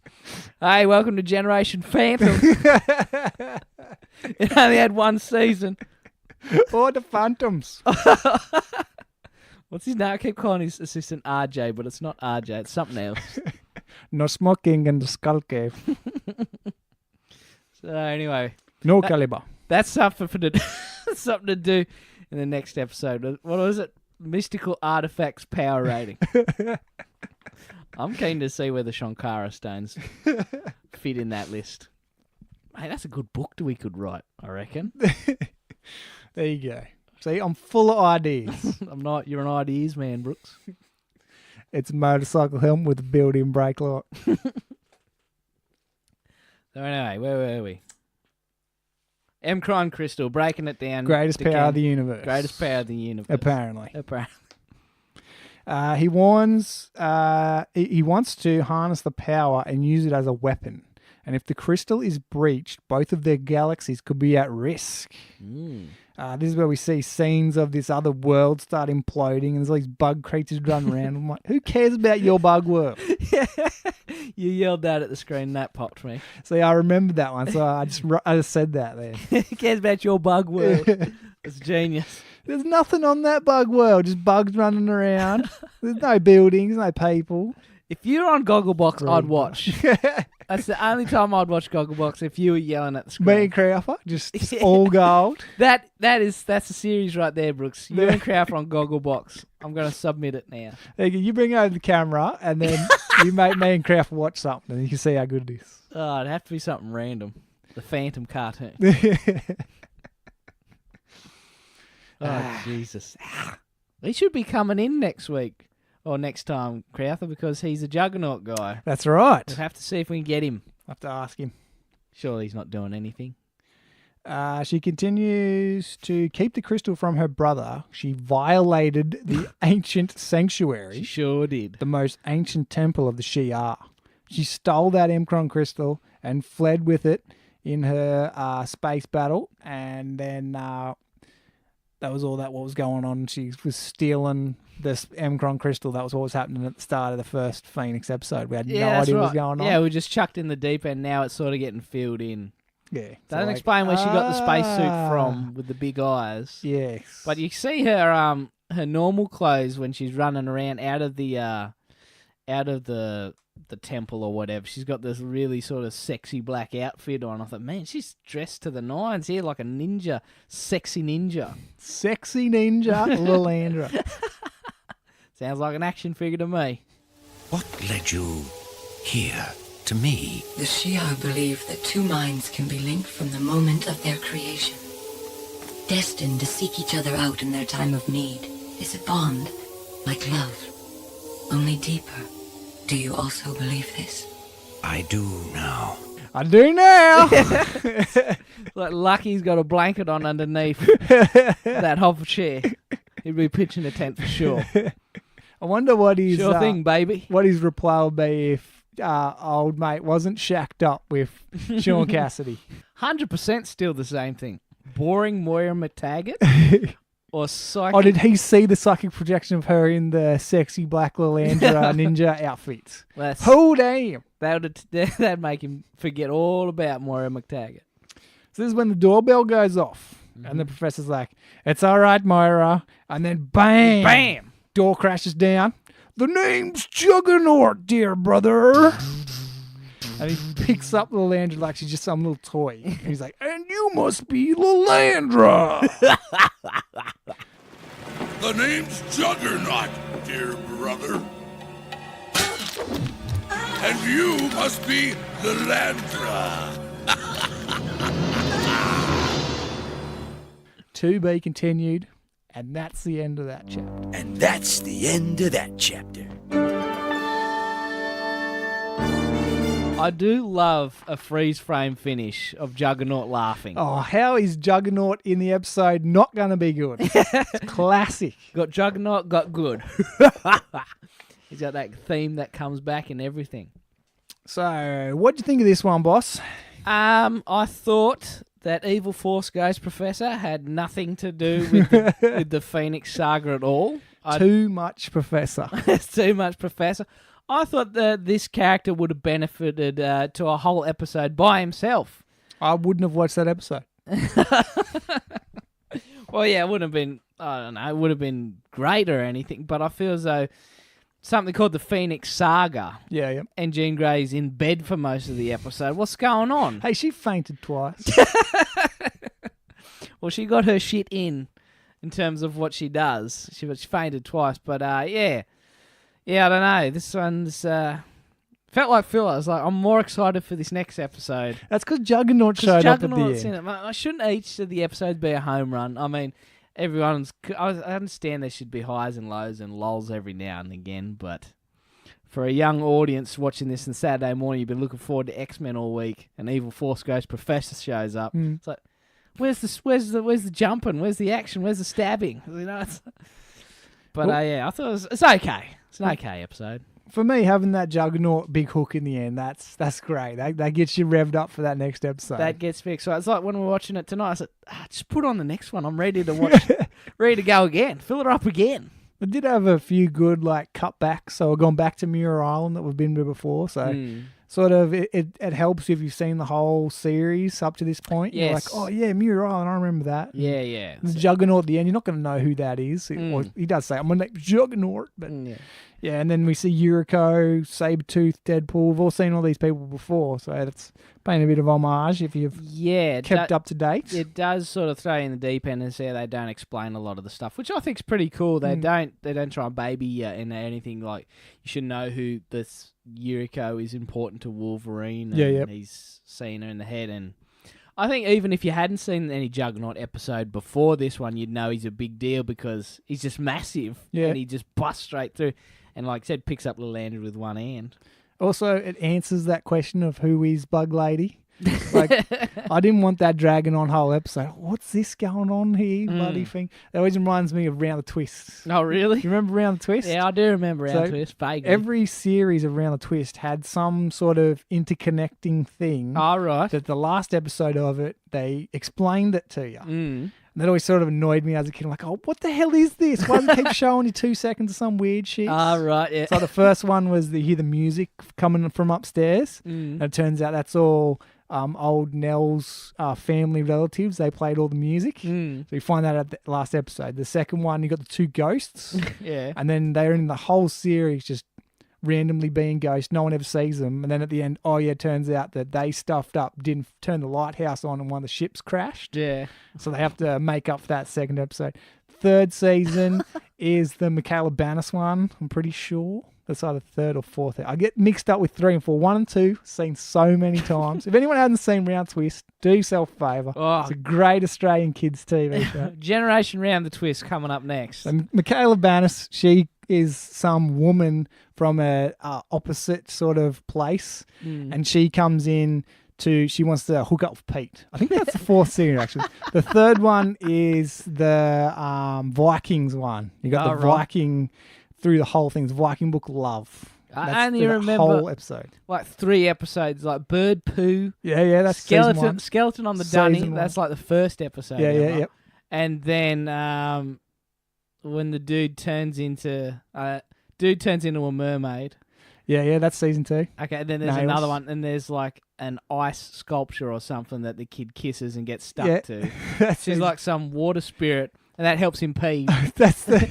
Hey, welcome to Generation Phantom. It only had 1 season. Or the Phantoms. What's his name? I keep calling his assistant RJ, but it's not RJ. It's something else. No smoking in the Skull Cave. So anyway. No caliber. That's something something to do in the next episode. What was it? Mystical Artifacts Power Rating. I'm keen to see where the Shankara stones fit in that list. Hey, that's a good book we could write, I reckon. There you go. See, I'm full of ideas. I'm not. You're an ideas man, Brooks. It's a motorcycle helmet with a built-in brake light. So anyway, where were we? Emkron Crystal, breaking it down. Greatest power of the universe. Greatest power of the universe. Apparently. He warns he wants to harness the power and use it as a weapon. And if the crystal is breached, both of their galaxies could be at risk. This is where we see scenes of this other world start imploding, and there's all these bug creatures running around. I'm like, who cares about your bug world? You yelled that at the screen, and that popped me. See, I remembered that one, so I just said that there. Who cares about your bug world? It's genius. There's nothing on that bug world, just bugs running around. There's no buildings, no people. If you're on Gogglebox, I'd watch. That's the only time I'd watch Gogglebox, if you were yelling at the screen. Me and Crowther, just all gold. That's a series right there, Brooks. You and Crowther on Gogglebox. I'm going to submit it now. You bring over the camera, and then you make me and Crowther watch something, and you can see how good it is. Oh, it'd have to be something random. The Phantom cartoon. Oh, Jesus. He should be coming in next week. Or next time, Crowther, because he's a Juggernaut guy. That's right. We'll have to see if we can get him. I'll have to ask him. Surely he's not doing anything. She continues to keep the crystal from her brother. She violated the ancient sanctuary. She sure did. The most ancient temple of the Shi'ar. She stole that Emkron crystal and fled with it in her space battle. And then that was all that what was going on. She was stealing this Emkron crystal. That was what was happening at the start of the first Phoenix episode. We had no idea what was going on. Yeah, we just chucked in the deep end. Now it's sort of getting filled in. Yeah. Doesn't explain where she got the spacesuit from with the big eyes. Yes. But you see her normal clothes when she's running around out of the temple or whatever. She's got this really sort of sexy black outfit on. I thought, man, she's dressed to the nines here like a ninja. Sexy ninja. Sexy ninja, Lilandra. Sounds like an action figure to me. What led you here to me? The Shi'ar believe that two minds can be linked from the moment of their creation. Destined to seek each other out in their time of need is a bond, like love, only deeper. Do you also believe this? I do now. I do now. Like Lucky's got a blanket on underneath that hover chair. He'd be pitching a tent for sure. I wonder what his sure thing, baby. What his reply would be if old mate wasn't shacked up with Sean Cassidy. 100% still the same thing. Boring Moira McTaggart or psychic. Oh, did he see the psychic projection of her in the sexy black Lilandra ninja outfit? Oh, damn. That'd make him forget all about Moira McTaggart. So this is when the doorbell goes off. And the professor's like, it's all right, Moira. And then bam! Bam! Door crashes down. The name's Juggernaut, dear brother. And he picks up Lilandra like she's just some little toy. And he's like, and you must be Lilandra. The name's Juggernaut, dear brother. And you must be Lilandra. To be continued. And that's the end of that chapter. And that's the end of that chapter. I do love a freeze frame finish of Juggernaut laughing. Oh, how is Juggernaut in the episode not going to be good? It's classic. Got Juggernaut, got good. He's got that theme that comes back and everything. So, what do you think of this one, boss? I thought that Evil Force Ghost Professor had nothing to do with the Phoenix Saga at all. Too much Professor. It's too much Professor. I thought that this character would have benefited to a whole episode by himself. I wouldn't have watched that episode. Well, yeah, it wouldn't have been, I don't know, it would have been great or anything, but I feel as though something called the Phoenix Saga. Yeah. And Jean Grey's in bed for most of the episode. What's going on? Hey, she fainted twice. Well, she got her shit in terms of what she does. She fainted twice, but yeah, I don't know. This one's felt like filler. I was like, I'm more excited for this next episode. That's because Juggernaut showed up at the end. In it. Shouldn't each of the episodes be a home run? I mean, I understand there should be highs and lows and lulls every now and again, but for a young audience watching this on Saturday morning, you've been looking forward to X-Men all week, and Evil Force Ghost Professor shows up. It's like, where's the jumping? Where's the action? Where's the stabbing? You know, But yeah, I thought it's okay. It's an okay episode. For me, having that Juggernaut big hook in the end, that's great. That gets you revved up for that next episode. That gets me excited. It's like when we were watching it tonight, I said, just put on the next one. I'm ready to watch, ready to go again. Fill it up again. I did have a few good cutbacks, so I've gone back to Muir Island that we've been to before. So sort of it helps if you've seen the whole series up to this point. Yes. You're like, oh yeah, Muir Island, I remember that. Yeah, yeah. The Juggernaut at the end, you're not going to know who that is. Or he does say, I'm going to name Juggernaut, but yeah, and then we see Yuriko, Sabretooth, Deadpool. We've all seen all these people before, so that's paying a bit of homage if you've kept up to date. It does sort of throw you in the deep end and say they don't explain a lot of the stuff, which I think is pretty cool. They don't try and baby you in anything like you should know who this Yuriko is important to Wolverine. And he's seen her in the head, and I think even if you hadn't seen any Juggernaut episode before this one, you'd know he's a big deal because he's just massive and he just busts straight through. And like I said, picks up Little Andrew with one hand. Also, it answers that question of who is Bug Lady. I didn't want that dragging on whole episode. What's this going on here, bloody thing? It always reminds me of Round the Twist. Oh, really? You remember Round the Twist? Yeah, I do remember Round the Twist, vaguely. Every series of Round the Twist had some sort of interconnecting thing. Oh, right. That the last episode of it, they explained it to you. And that always sort of annoyed me as a kid. I'm like, oh, what the hell is this? Why do they keep showing you 2 seconds of some weird shit? Right, yeah. So the first one was you hear the music coming from upstairs. And it turns out that's all old Nell's family relatives. They played all the music. So you find that at the last episode. The second one, you got the 2 ghosts. And then they're in the whole series just randomly being ghosts. No one ever sees them. And then at the end, it turns out that they stuffed up, didn't turn the lighthouse on, and one of the ships crashed. Yeah. So they have to make up for that second episode. Third season is the Michaela Banis one, I'm pretty sure. That's either third or fourth. I get mixed up with 3 and 4. 1 and 2, seen so many times. If anyone hasn't seen Round Twist, do yourself a favour. It's a great Australian kids TV show. Generation Round the Twist coming up next. And Michaela Banis, she is some woman from a opposite sort of place, and she comes in she wants to hook up with Pete. I think that's the 4th series, actually. The third one is the Vikings one. You got the Viking through the whole thing. It's Viking Book Love. I only remember whole episode. Like 3 episodes, like Bird Poo. Yeah, that's Skeleton on the Dunny. That's like the first episode. Yeah. And then when the dude turns into a mermaid. Yeah, that's season 2. Okay, and then there's another one, and there's like an ice sculpture or something that the kid kisses and gets stuck to. She's like some water spirit, and that helps him pee. That's the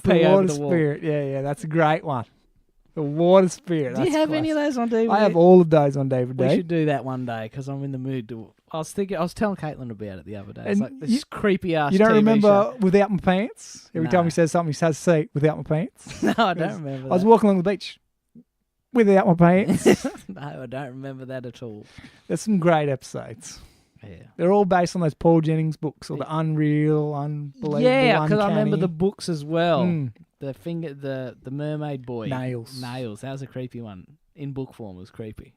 water spirit. Yeah, that's a great one. The water spirit. Do you have any of those on DVD? I have all of those on DVD. We should do that one day because I'm in the mood to. I was telling Caitlin about it the other day. It's like this creepy ass. You don't TV remember show. Without My Pants? Every time he says something, he has to say Without My Pants. No, I don't remember. I was walking along the beach without my pants. No, I don't remember that at all. There's some great episodes. Yeah, they're all based on those Paul Jennings books, or the Unreal, Unbelievable. Yeah, because I remember the books as well. The Mermaid Boy. Nails. That was a creepy one. In book form, it was creepy.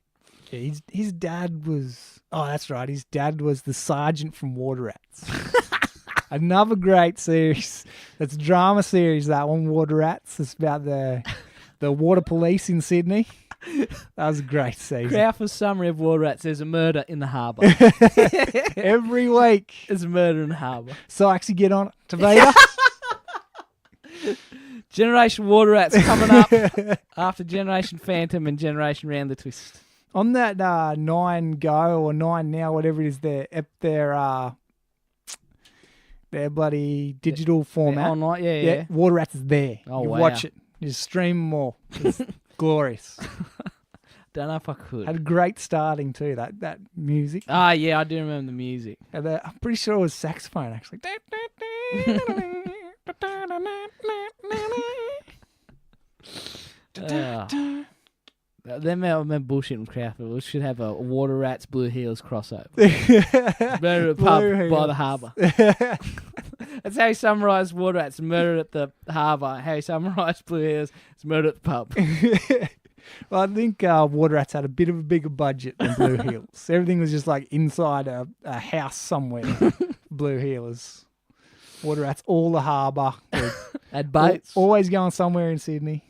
Yeah, his dad was... Oh, that's right. His dad was the sergeant from Water Rats. Another great series. That's a drama series, that one, Water Rats. It's about the water police in Sydney. That was a great season. Crowfer's summary of Water Rats, there's a murder in the harbour. Every week. There's a murder in the harbour. Sykes, you get on it. Tavita. Generation Water Rats coming up after Generation Phantom and Generation Round the Twist. On that 9 Go or 9 Now, whatever it is, their bloody digital format. Online, yeah. Water Rats is there. Oh, you wow. watch it. You stream them all. It's glorious. Don't know if I could. Had a great starting too, that music. Ah, yeah, I do remember the music. And I'm pretty sure it was saxophone, actually. Them men bullshitting Crowfer. We should have a Water Rats Blue Heels crossover. Murder at the pub by the harbour. That's how he summarised Water Rats. Murder at the harbour. How he summarised Blue Heels. It's murder at the pub. Well, I think Water Rats had a bit of a bigger budget than Blue Heels. Everything was just like inside a house somewhere. Blue Heelers. Water rats all the harbour. At boats. Always going somewhere in Sydney.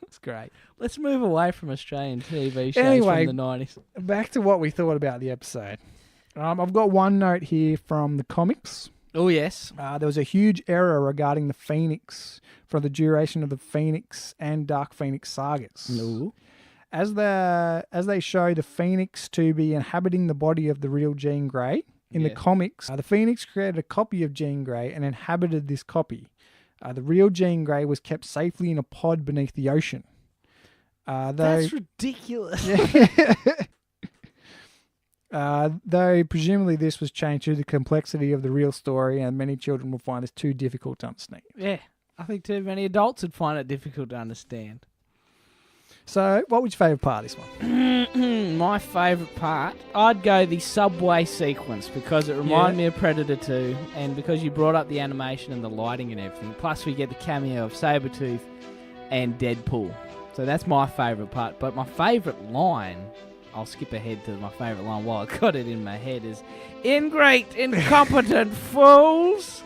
It's great. Let's move away from Australian TV shows Anyway, from the 90s. Back to what we thought about the episode. I've got one note here from the comics. Oh, yes. There was a huge error regarding the Phoenix for the duration of the Phoenix and Dark Phoenix sagas. No. As they show the Phoenix to be inhabiting the body of the real Jean Grey, in the comics, the Phoenix created a copy of Jean Grey and inhabited this copy. The real Jean Grey was kept safely in a pod beneath the ocean. That's ridiculous. Though presumably this was changed to the complexity of the real story, and many children will find this too difficult to understand. Yeah, I think too many adults would find it difficult to understand. So, what was your favourite part of this one? My favourite part, I'd go the subway sequence because it reminded me of Predator 2, and because you brought up the animation and the lighting and everything. Plus, we get the cameo of Sabretooth and Deadpool. So that's my favourite part. But my favourite line, I'll skip ahead to my favourite line while I got it in my head, is "Ingrate incompetent fools."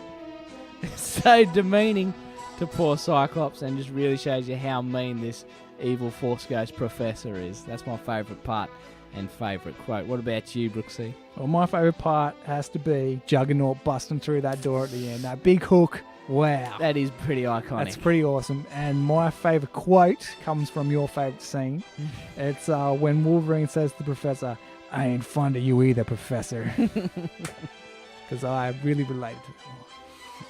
It's so demeaning to poor Cyclops and just really shows you how mean this evil Force Ghost professor is. That's my favourite part and favourite quote. What about you, Brooksy? Well, my favourite part has to be Juggernaut busting through that door at the end. That big hook. Wow. That is pretty iconic. That's pretty awesome. And my favourite quote comes from your favourite scene. It's when Wolverine says to the Professor, "I ain't fond of you either, Professor." Because I really related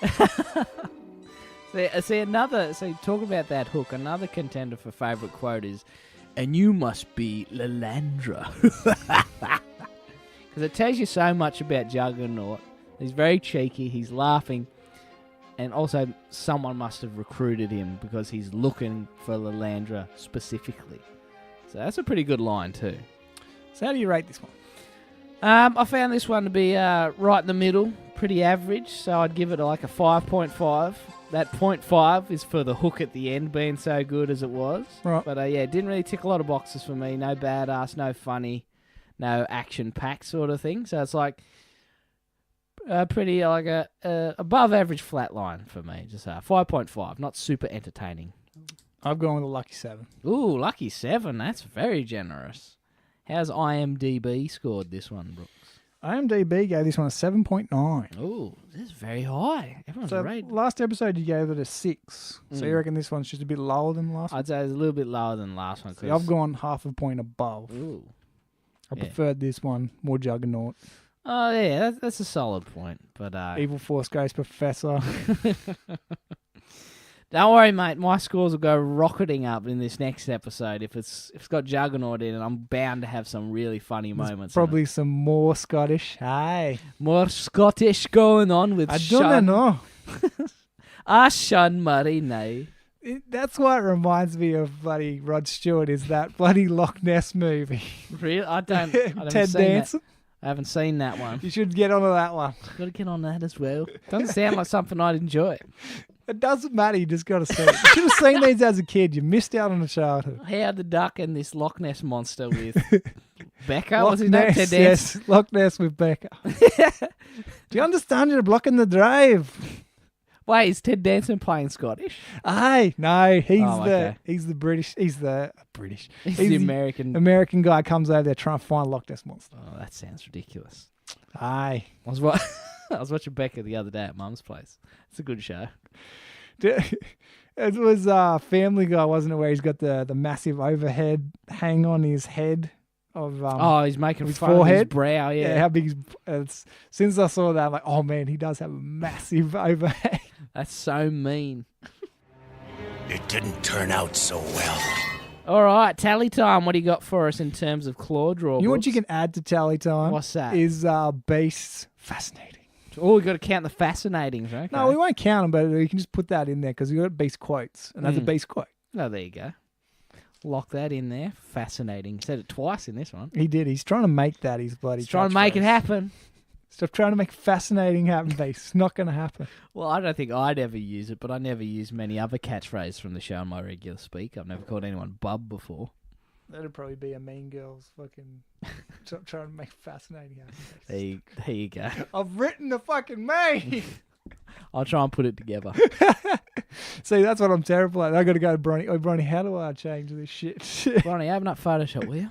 to that one. See, talk about that hook. Another contender for favourite quote is, "And you must be Lalandra." Because it tells you so much about Juggernaut. He's very cheeky, he's laughing, and also someone must have recruited him because he's looking for Lalandra specifically. So that's a pretty good line too. So how do you rate this one? I found this one to be right in the middle, pretty average, so I'd give it like a 5.5. That 0.5 is for the hook at the end being so good as it was. Right. But yeah, it didn't really tick a lot of boxes for me. No badass, no funny, no action-packed sort of thing. So it's like pretty like a above average flat line for me. Just 5.5, not super entertaining. I've gone with a lucky 7. Ooh, lucky 7. That's very generous. How's IMDb scored this one, Brooks? IMDb gave this one a 7.9. Ooh, this is very high. Everyone's rated. Last episode you gave it a 6. So you reckon this one's just a bit lower than the last one? I'd say it's a little bit lower than the last one. See, I've gone half a point above. Ooh. I preferred this one, more Juggernaut. Oh, yeah, that's a solid point. But Evil Force Ghost Professor. Don't worry, mate. My scores will go rocketing up in this next episode if it's got Juggernaut in it. I'm bound to have some really funny moments. Probably some more Scottish. Hey, more Scottish going on with. I don't know. Sean Murray now. That's what reminds me of bloody Rod Stewart. Is that bloody Loch Ness movie? Really? I don't. Ted Danson. I haven't seen that one. You should get onto that one. Got to get on that as well. Doesn't sound like something I'd enjoy. It doesn't matter. You just got to see it. You should have seen these as a kid. You missed out on a childhood. Howard the Duck and this Loch Ness monster with Becca. Loch What's his name? Ness, Ted yes, Danson. Loch Ness with Becca. Do you understand? You're blocking the drive. Wait, is Ted Danson playing Scottish? Aye, no, he's okay. he's the British. He's the American. American guy comes over there trying to find Loch Ness monster. Oh, that sounds ridiculous. Aye, I was watching Becca the other day at Mum's place. It's a good show. It was Family Guy, wasn't it? Where he's got the massive overhead hang on his head of he's making his fun forehead, of his brow. Yeah, how big? Since I saw that, I'm like, oh man, he does have a massive overhang. That's so mean. It didn't turn out so well. All right, tally time. What do you got for us in terms of claw draw? You know what you can add to tally time? What's that? Is Beast's fascinating. Oh, we got to count the fascinatings, okay? No, we won't count them, but you can just put that in there because we got Beast quotes, and that's a Beast quote. Oh, there you go. Lock that in there. Fascinating. He said it twice in this one. He did. He's trying to make that his bloody. He's trying to make it happen. Stop trying to make fascinating happen, Beast. It's not going to happen. Well, I don't think I'd ever use it, but I never use many other catchphrases from the show in my regular speak. I've never called anyone bub before. That'd probably be a Mean Girls fucking trying to make fascinating happen. There you go. I've written the fucking me. I'll try and put it together. See, that's what I'm terrible at. I got to go to Bronny. Oh, Bronny, how do I change this shit? Bronny, open up Photoshop, will you?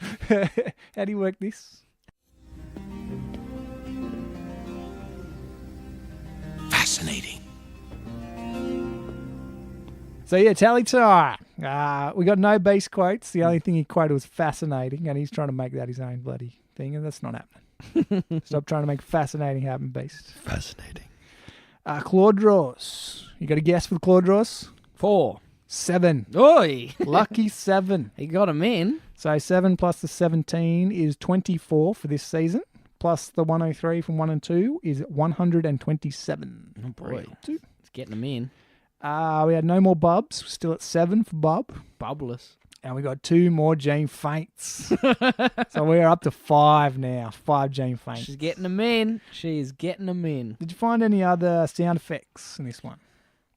How do you work this? Fascinating. So yeah, tally tie. We got no base quotes. The only thing he quoted was fascinating, and he's trying to make that his own bloody thing, and that's not happening. Stop trying to make fascinating happen, Beast. Fascinating. Claw draws. You got a guess for the claw draws? 4. 7. Oi! Lucky 7. He got him in. So 7 plus the 17 is 24 for this season. Plus the 103 from 1 and 2 is 127. Oh boy. It's getting him in. We had no more bubs. We're still at 7 for bub. Bubbless. And we got 2 more Jane faints. So we're up to 5 now. 5 Jane faints. She's getting them in. She's getting them in. Did you find any other sound effects in this one?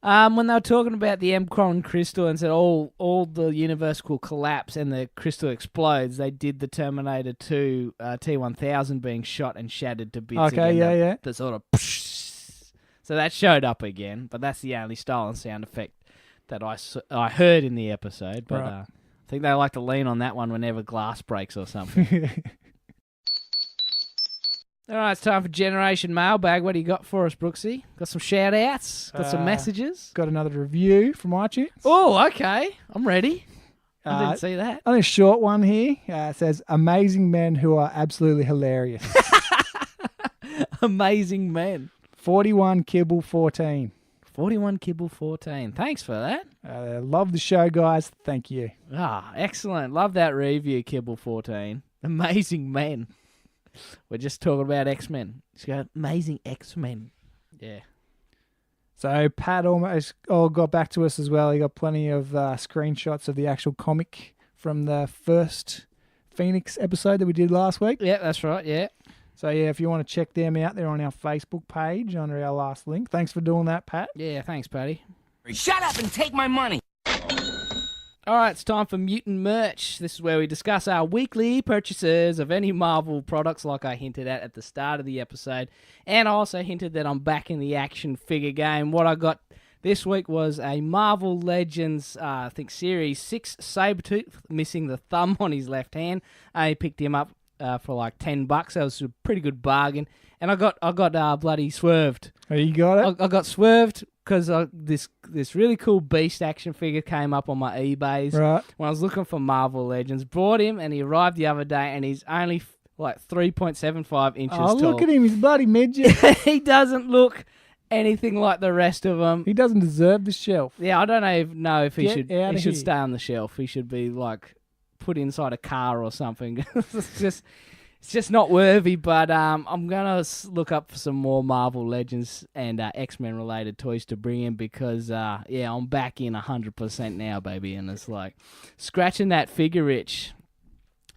When they were talking about the Mcron crystal and said all the universe will collapse and the crystal explodes, they did the Terminator 2 T-1000 being shot and shattered to bits. Okay, again. yeah. The sort of... So that showed up again, but that's the only style and sound effect that I heard in the episode. But Right. I think they like to lean on that one whenever glass breaks or something. All right, it's time for Generation Mailbag. What do you got for us, Brooksy? Got some shout-outs? Got some messages? Got another review from iTunes. Oh, okay. I'm ready. I didn't see that. Only a short one here. It says, amazing men who are absolutely hilarious. Amazing men. 41 Kibble 14. 41 Kibble 14. Thanks for that. Love the show, guys. Thank you. Ah, excellent. Love that review, Kibble 14. Amazing men. We're just talking about X-Men. It's got amazing X-Men. Yeah. So Pat almost got back to us as well. He got plenty of screenshots of the actual comic from the first Phoenix episode that we did last week. Yeah, that's right. Yeah. So yeah, if you want to check them out, they're on our Facebook page under our last link. Thanks for doing that, Pat. Yeah, thanks, Patty. Shut up and take my money. All right, it's time for Mutant Merch. This is where we discuss our weekly purchases of any Marvel products, like I hinted at the start of the episode. And I also hinted that I'm back in the action figure game. What I got this week was a Marvel Legends, I think Series 6 Sabretooth, missing the thumb on his left hand. I picked him up for like $10. That was a pretty good bargain. And I got bloody swerved. Oh, you got it? I got swerved because this really cool Beast action figure came up on my eBays. Right. When I was looking for Marvel Legends. Bought him and he arrived the other day and he's only like 3.75 inches tall. Look at him. He's bloody midget. He doesn't look anything like the rest of them. He doesn't deserve the shelf. Yeah, I don't know if he should stay on the shelf. He should be like put inside a car or something. It's just not worthy, but I'm going to look up for some more Marvel Legends and X-Men related toys to bring in because, I'm back in 100% now, baby, and it's like scratching that figure itch.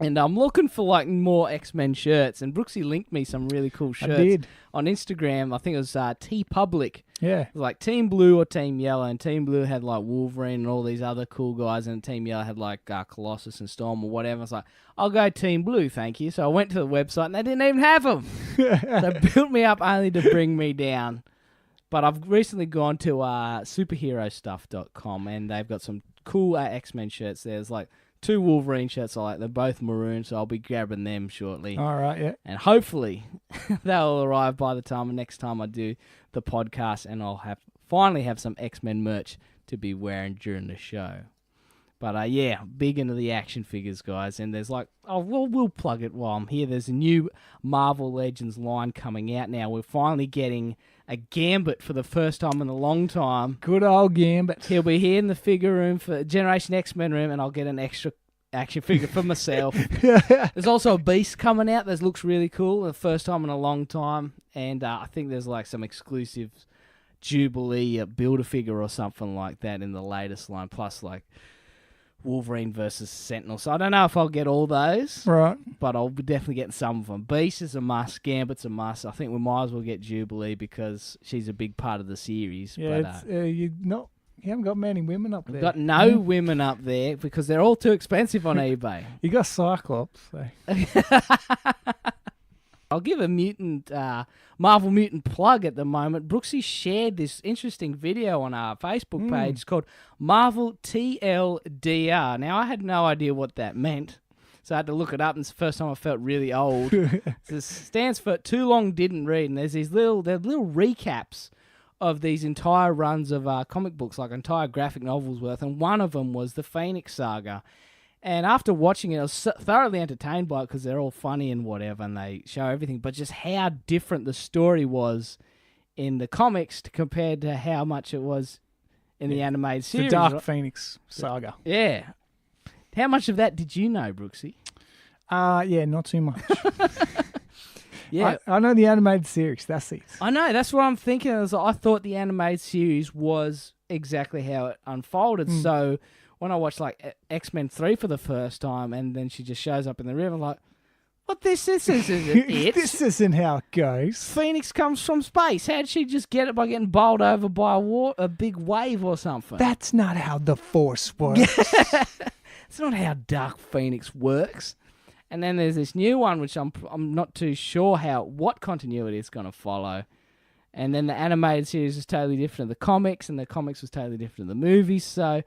And I'm looking for like more X-Men shirts, and Brooksy linked me some really cool shirts on Instagram. I think it was TeePublic. Yeah. It was like Team Blue or Team Yellow, and Team Blue had like Wolverine and all these other cool guys, and Team Yellow had like Colossus and Storm or whatever. I was like, I'll go Team Blue, thank you. So I went to the website, and they didn't even have them. So they built me up only to bring me down. But I've recently gone to superherostuff.com, and they've got some cool X-Men shirts. There's like 2 Wolverine shirts I like. They're both maroon, so I'll be grabbing them shortly. All right, yeah. And hopefully they'll arrive by the next time I do the podcast, and I'll finally have some X-Men merch to be wearing during the show. But big into the action figures, guys. And there's like, we'll plug it while I'm here. There's a new Marvel Legends line coming out now. We're finally getting a Gambit for the first time in a long time. Good old Gambit. He'll be here in the figure room for Generation X-Men room, and I'll get an extra action figure for myself. There's also a Beast coming out that looks really cool. The first time in a long time. And I think there's like some exclusive Jubilee Build-A-Figure or something like that in the latest line. Plus like Wolverine versus Sentinel. So I don't know if I'll get all those. Right. But I'll be definitely getting some of them. Beast is a must. Gambit's a must. I think we might as well get Jubilee because she's a big part of the series. Yeah, but, you haven't got many women up there. We've got no women up there because they're all too expensive on eBay. You got Cyclops. So. I'll give a Marvel Mutant plug at the moment. Brooksy shared this interesting video on our Facebook page. It's called Marvel TLDR. Now, I had no idea what that meant, so I had to look it up, and it's the first time I felt really old. It stands for Too Long Didn't Read, and there's these little recaps of these entire runs of comic books, like entire graphic novels worth, and one of them was the Phoenix Saga. And after watching it, I was thoroughly entertained by it because they're all funny and whatever, and they show everything. But just how different the story was in the comics compared to how much it was in the animated series. The Dark Phoenix Saga. Yeah. How much of that did you know, Brooksy? Yeah, not too much. Yeah, I know the animated series. That's it. I know. That's what I'm thinking. I thought the animated series was exactly how it unfolded. So when I watched like X-Men 3 for the first time, and then she just shows up in the river, I'm like, what? This isn't it. This isn't how it goes. Phoenix comes from space. How'd she just get it by getting bowled over by a big wave or something? That's not how the Force works. It's not how Dark Phoenix works. And then there's this new one, which I'm not too sure what continuity it's going to follow. And then the animated series is totally different to the comics, and the comics was totally different to the movies. So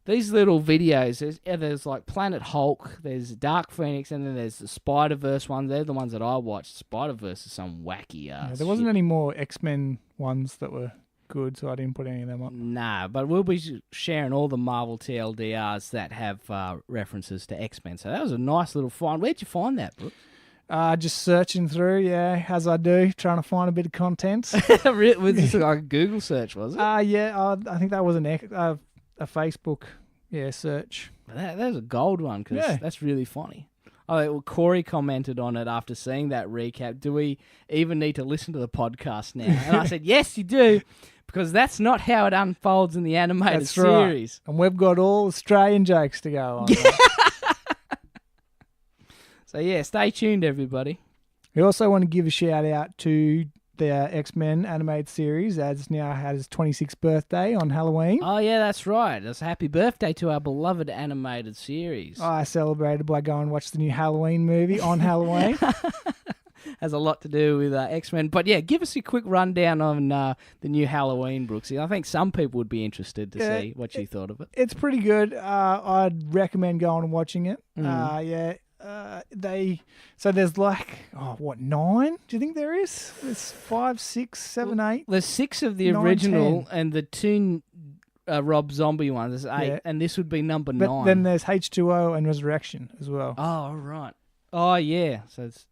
these little videos, there's like Planet Hulk, there's Dark Phoenix, and then there's the Spider-Verse ones. They're the ones that I watched. Spider-Verse is some wacky ass there wasn't any more X-Men ones that were good, so I didn't put any of them up. Nah, but we'll be sharing all the Marvel TLDRs that have references to X-Men. So that was a nice little find. Where'd you find that, Brooke? Just searching through, as I do, trying to find a bit of content. Was this like a Google search, was it? Yeah, I think that was a Facebook search. That was a gold one, because that's really funny. Corey commented on it after seeing that recap. Do we even need to listen to the podcast now? And I said, yes, you do, because that's not how it unfolds in the animated series. Right. And we've got all Australian jokes to go on. So, stay tuned, everybody. We also want to give a shout out to the X-Men animated series, as it's now had its 26th birthday on Halloween. Oh, yeah, that's right. It's a happy birthday to our beloved animated series. I celebrated by going and watch the new Halloween movie on Halloween. Has a lot to do with X-Men. But, give us a quick rundown on the new Halloween, Brooksy. I think some people would be interested to see what you thought of it. It's pretty good. I'd recommend going and watching it. So there's like 9? Do you think there is? There's 5, 6, 7, 8. There's 6 of the 9, original 10. and the 2 Rob Zombie ones. There's 8, and this would be number 9. But then there's H2O and Resurrection as well. Oh, right. Oh, yeah. So it's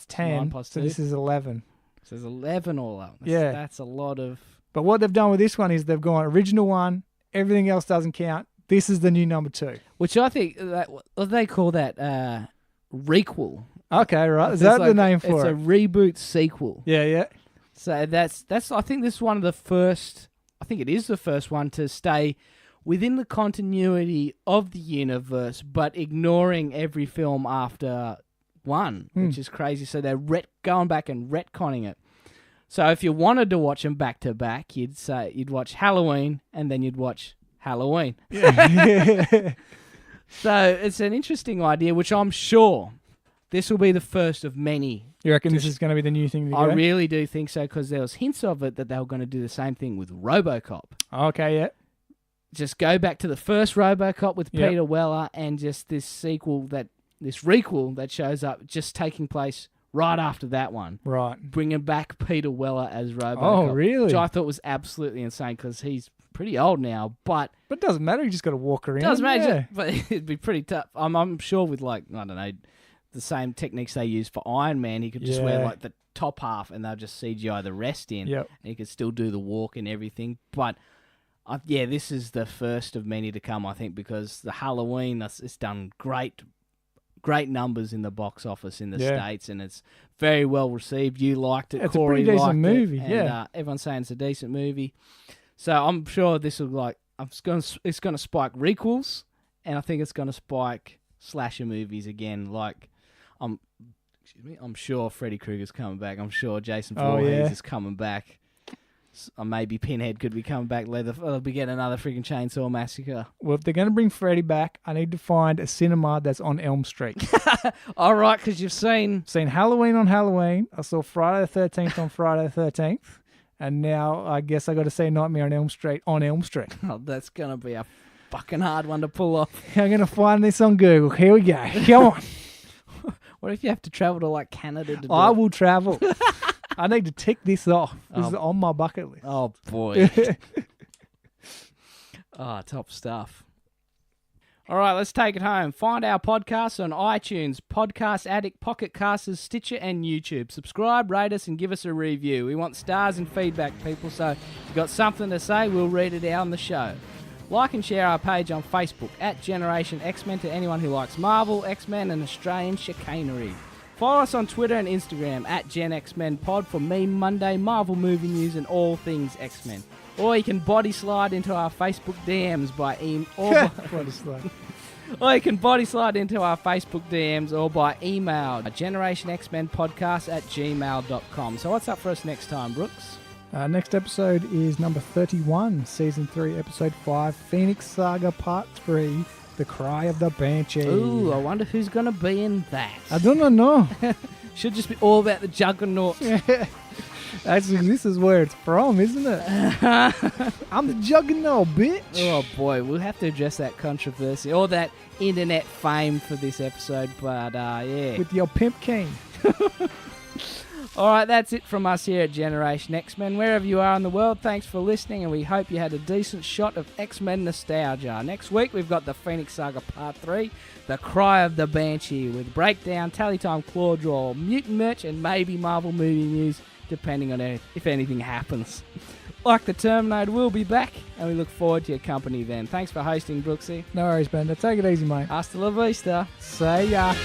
10. So this is 11. So there's 11 all up. That's a lot of. But what they've done with this one is they've gone original 1. Everything else doesn't count. This is the new number 2. Which I think they call that requel. Okay, right. Is that the name for it? It's a reboot sequel. Yeah. So that's I think this is one of the first. I think it is the first one to stay within the continuity of the universe, but ignoring every film after one, which is crazy. So they're going back and retconning it. So if you wanted to watch them back to back, you'd watch Halloween and then you'd watch Halloween. Yeah. So it's an interesting idea, which I'm sure this will be the first of many. You reckon this is going to be the new thing to go? I really do think so, because there was hints of it that they were going to do the same thing with RoboCop. Okay, yeah. Just go back to the first RoboCop with Peter Weller, and just this requel that shows up just taking place right after that one. Right. Bringing back Peter Weller as RoboCop. Oh, really? Which I thought was absolutely insane, because he's pretty old now, but it doesn't matter. You just got to walk around. Doesn't matter, but it'd be pretty tough. I'm sure with the same techniques they use for Iron Man, he could just wear like the top half, and they'll just CGI the rest in, and he could still do the walk and everything. But this is the first of many to come, I think, because the Halloween it's done great numbers in the box office in the States, and it's very well received. You liked it, it's Corey a pretty decent liked movie, it, and everyone's saying it's a decent movie. So I'm sure this will it's going to spike requels, and I think it's going to spike slasher movies again. Like I'm sure Freddy Krueger's coming back. I'm sure Jason Voorhees is coming back. Maybe Pinhead could be coming back. They'll be getting another freaking Chainsaw Massacre. Well, if they're going to bring Freddy back, I need to find a cinema that's on Elm Street. All right, because you've seen Halloween on Halloween. I saw Friday the 13th on Friday the 13th. And now I guess I got to see Nightmare on Elm Street on Elm Street. Oh, that's going to be a fucking hard one to pull off. I'm going to find this on Google. Here we go. Come on. What if you have to travel to like Canada to do I it? will travel. I need to tick this off. This is on my bucket list. Oh, boy. Top stuff. All right, let's take it home. Find our podcasts on iTunes, Podcast Addict, Pocket Casters, Stitcher, and YouTube. Subscribe, rate us, and give us a review. We want stars and feedback, people, so if you've got something to say, we'll read it out on the show. Like and share our page on Facebook, @Generation X-Men, to anyone who likes Marvel, X-Men, and Australian chicanery. Follow us on Twitter and Instagram @GenXmenPod for Meme Monday, Marvel movie news, and all things X-Men. Or you can body slide into our Facebook DMs by Or you can body slide into our Facebook DMs or by email generationxmenpodcast@gmail.com. So what's up for us next time, Brooks? Next episode is number 31, Season 3, Episode 5, Phoenix Saga Part 3, The Cry of the Banshee. Ooh, I wonder who's going to be in that. I don't know. Should just be all about the Juggernaut. Actually, this is where it's from, isn't it? I'm the Juggernaut, bitch. Oh, boy. We'll have to address that controversy or that internet fame for this episode, but yeah. With your pimp king. All right, that's it from us here at Generation X-Men. Wherever you are in the world, thanks for listening, and we hope you had a decent shot of X-Men nostalgia. Next week, we've got the Phoenix Saga Part 3, The Cry of the Banshee, with breakdown, tally time, claw draw, mutant merch, and maybe Marvel movie news, depending on if anything happens. Like the Terminator, we'll be back, and we look forward to your company then. Thanks for hosting, Brooksy. No worries, Bender. Take it easy, mate. Hasta la vista. See ya.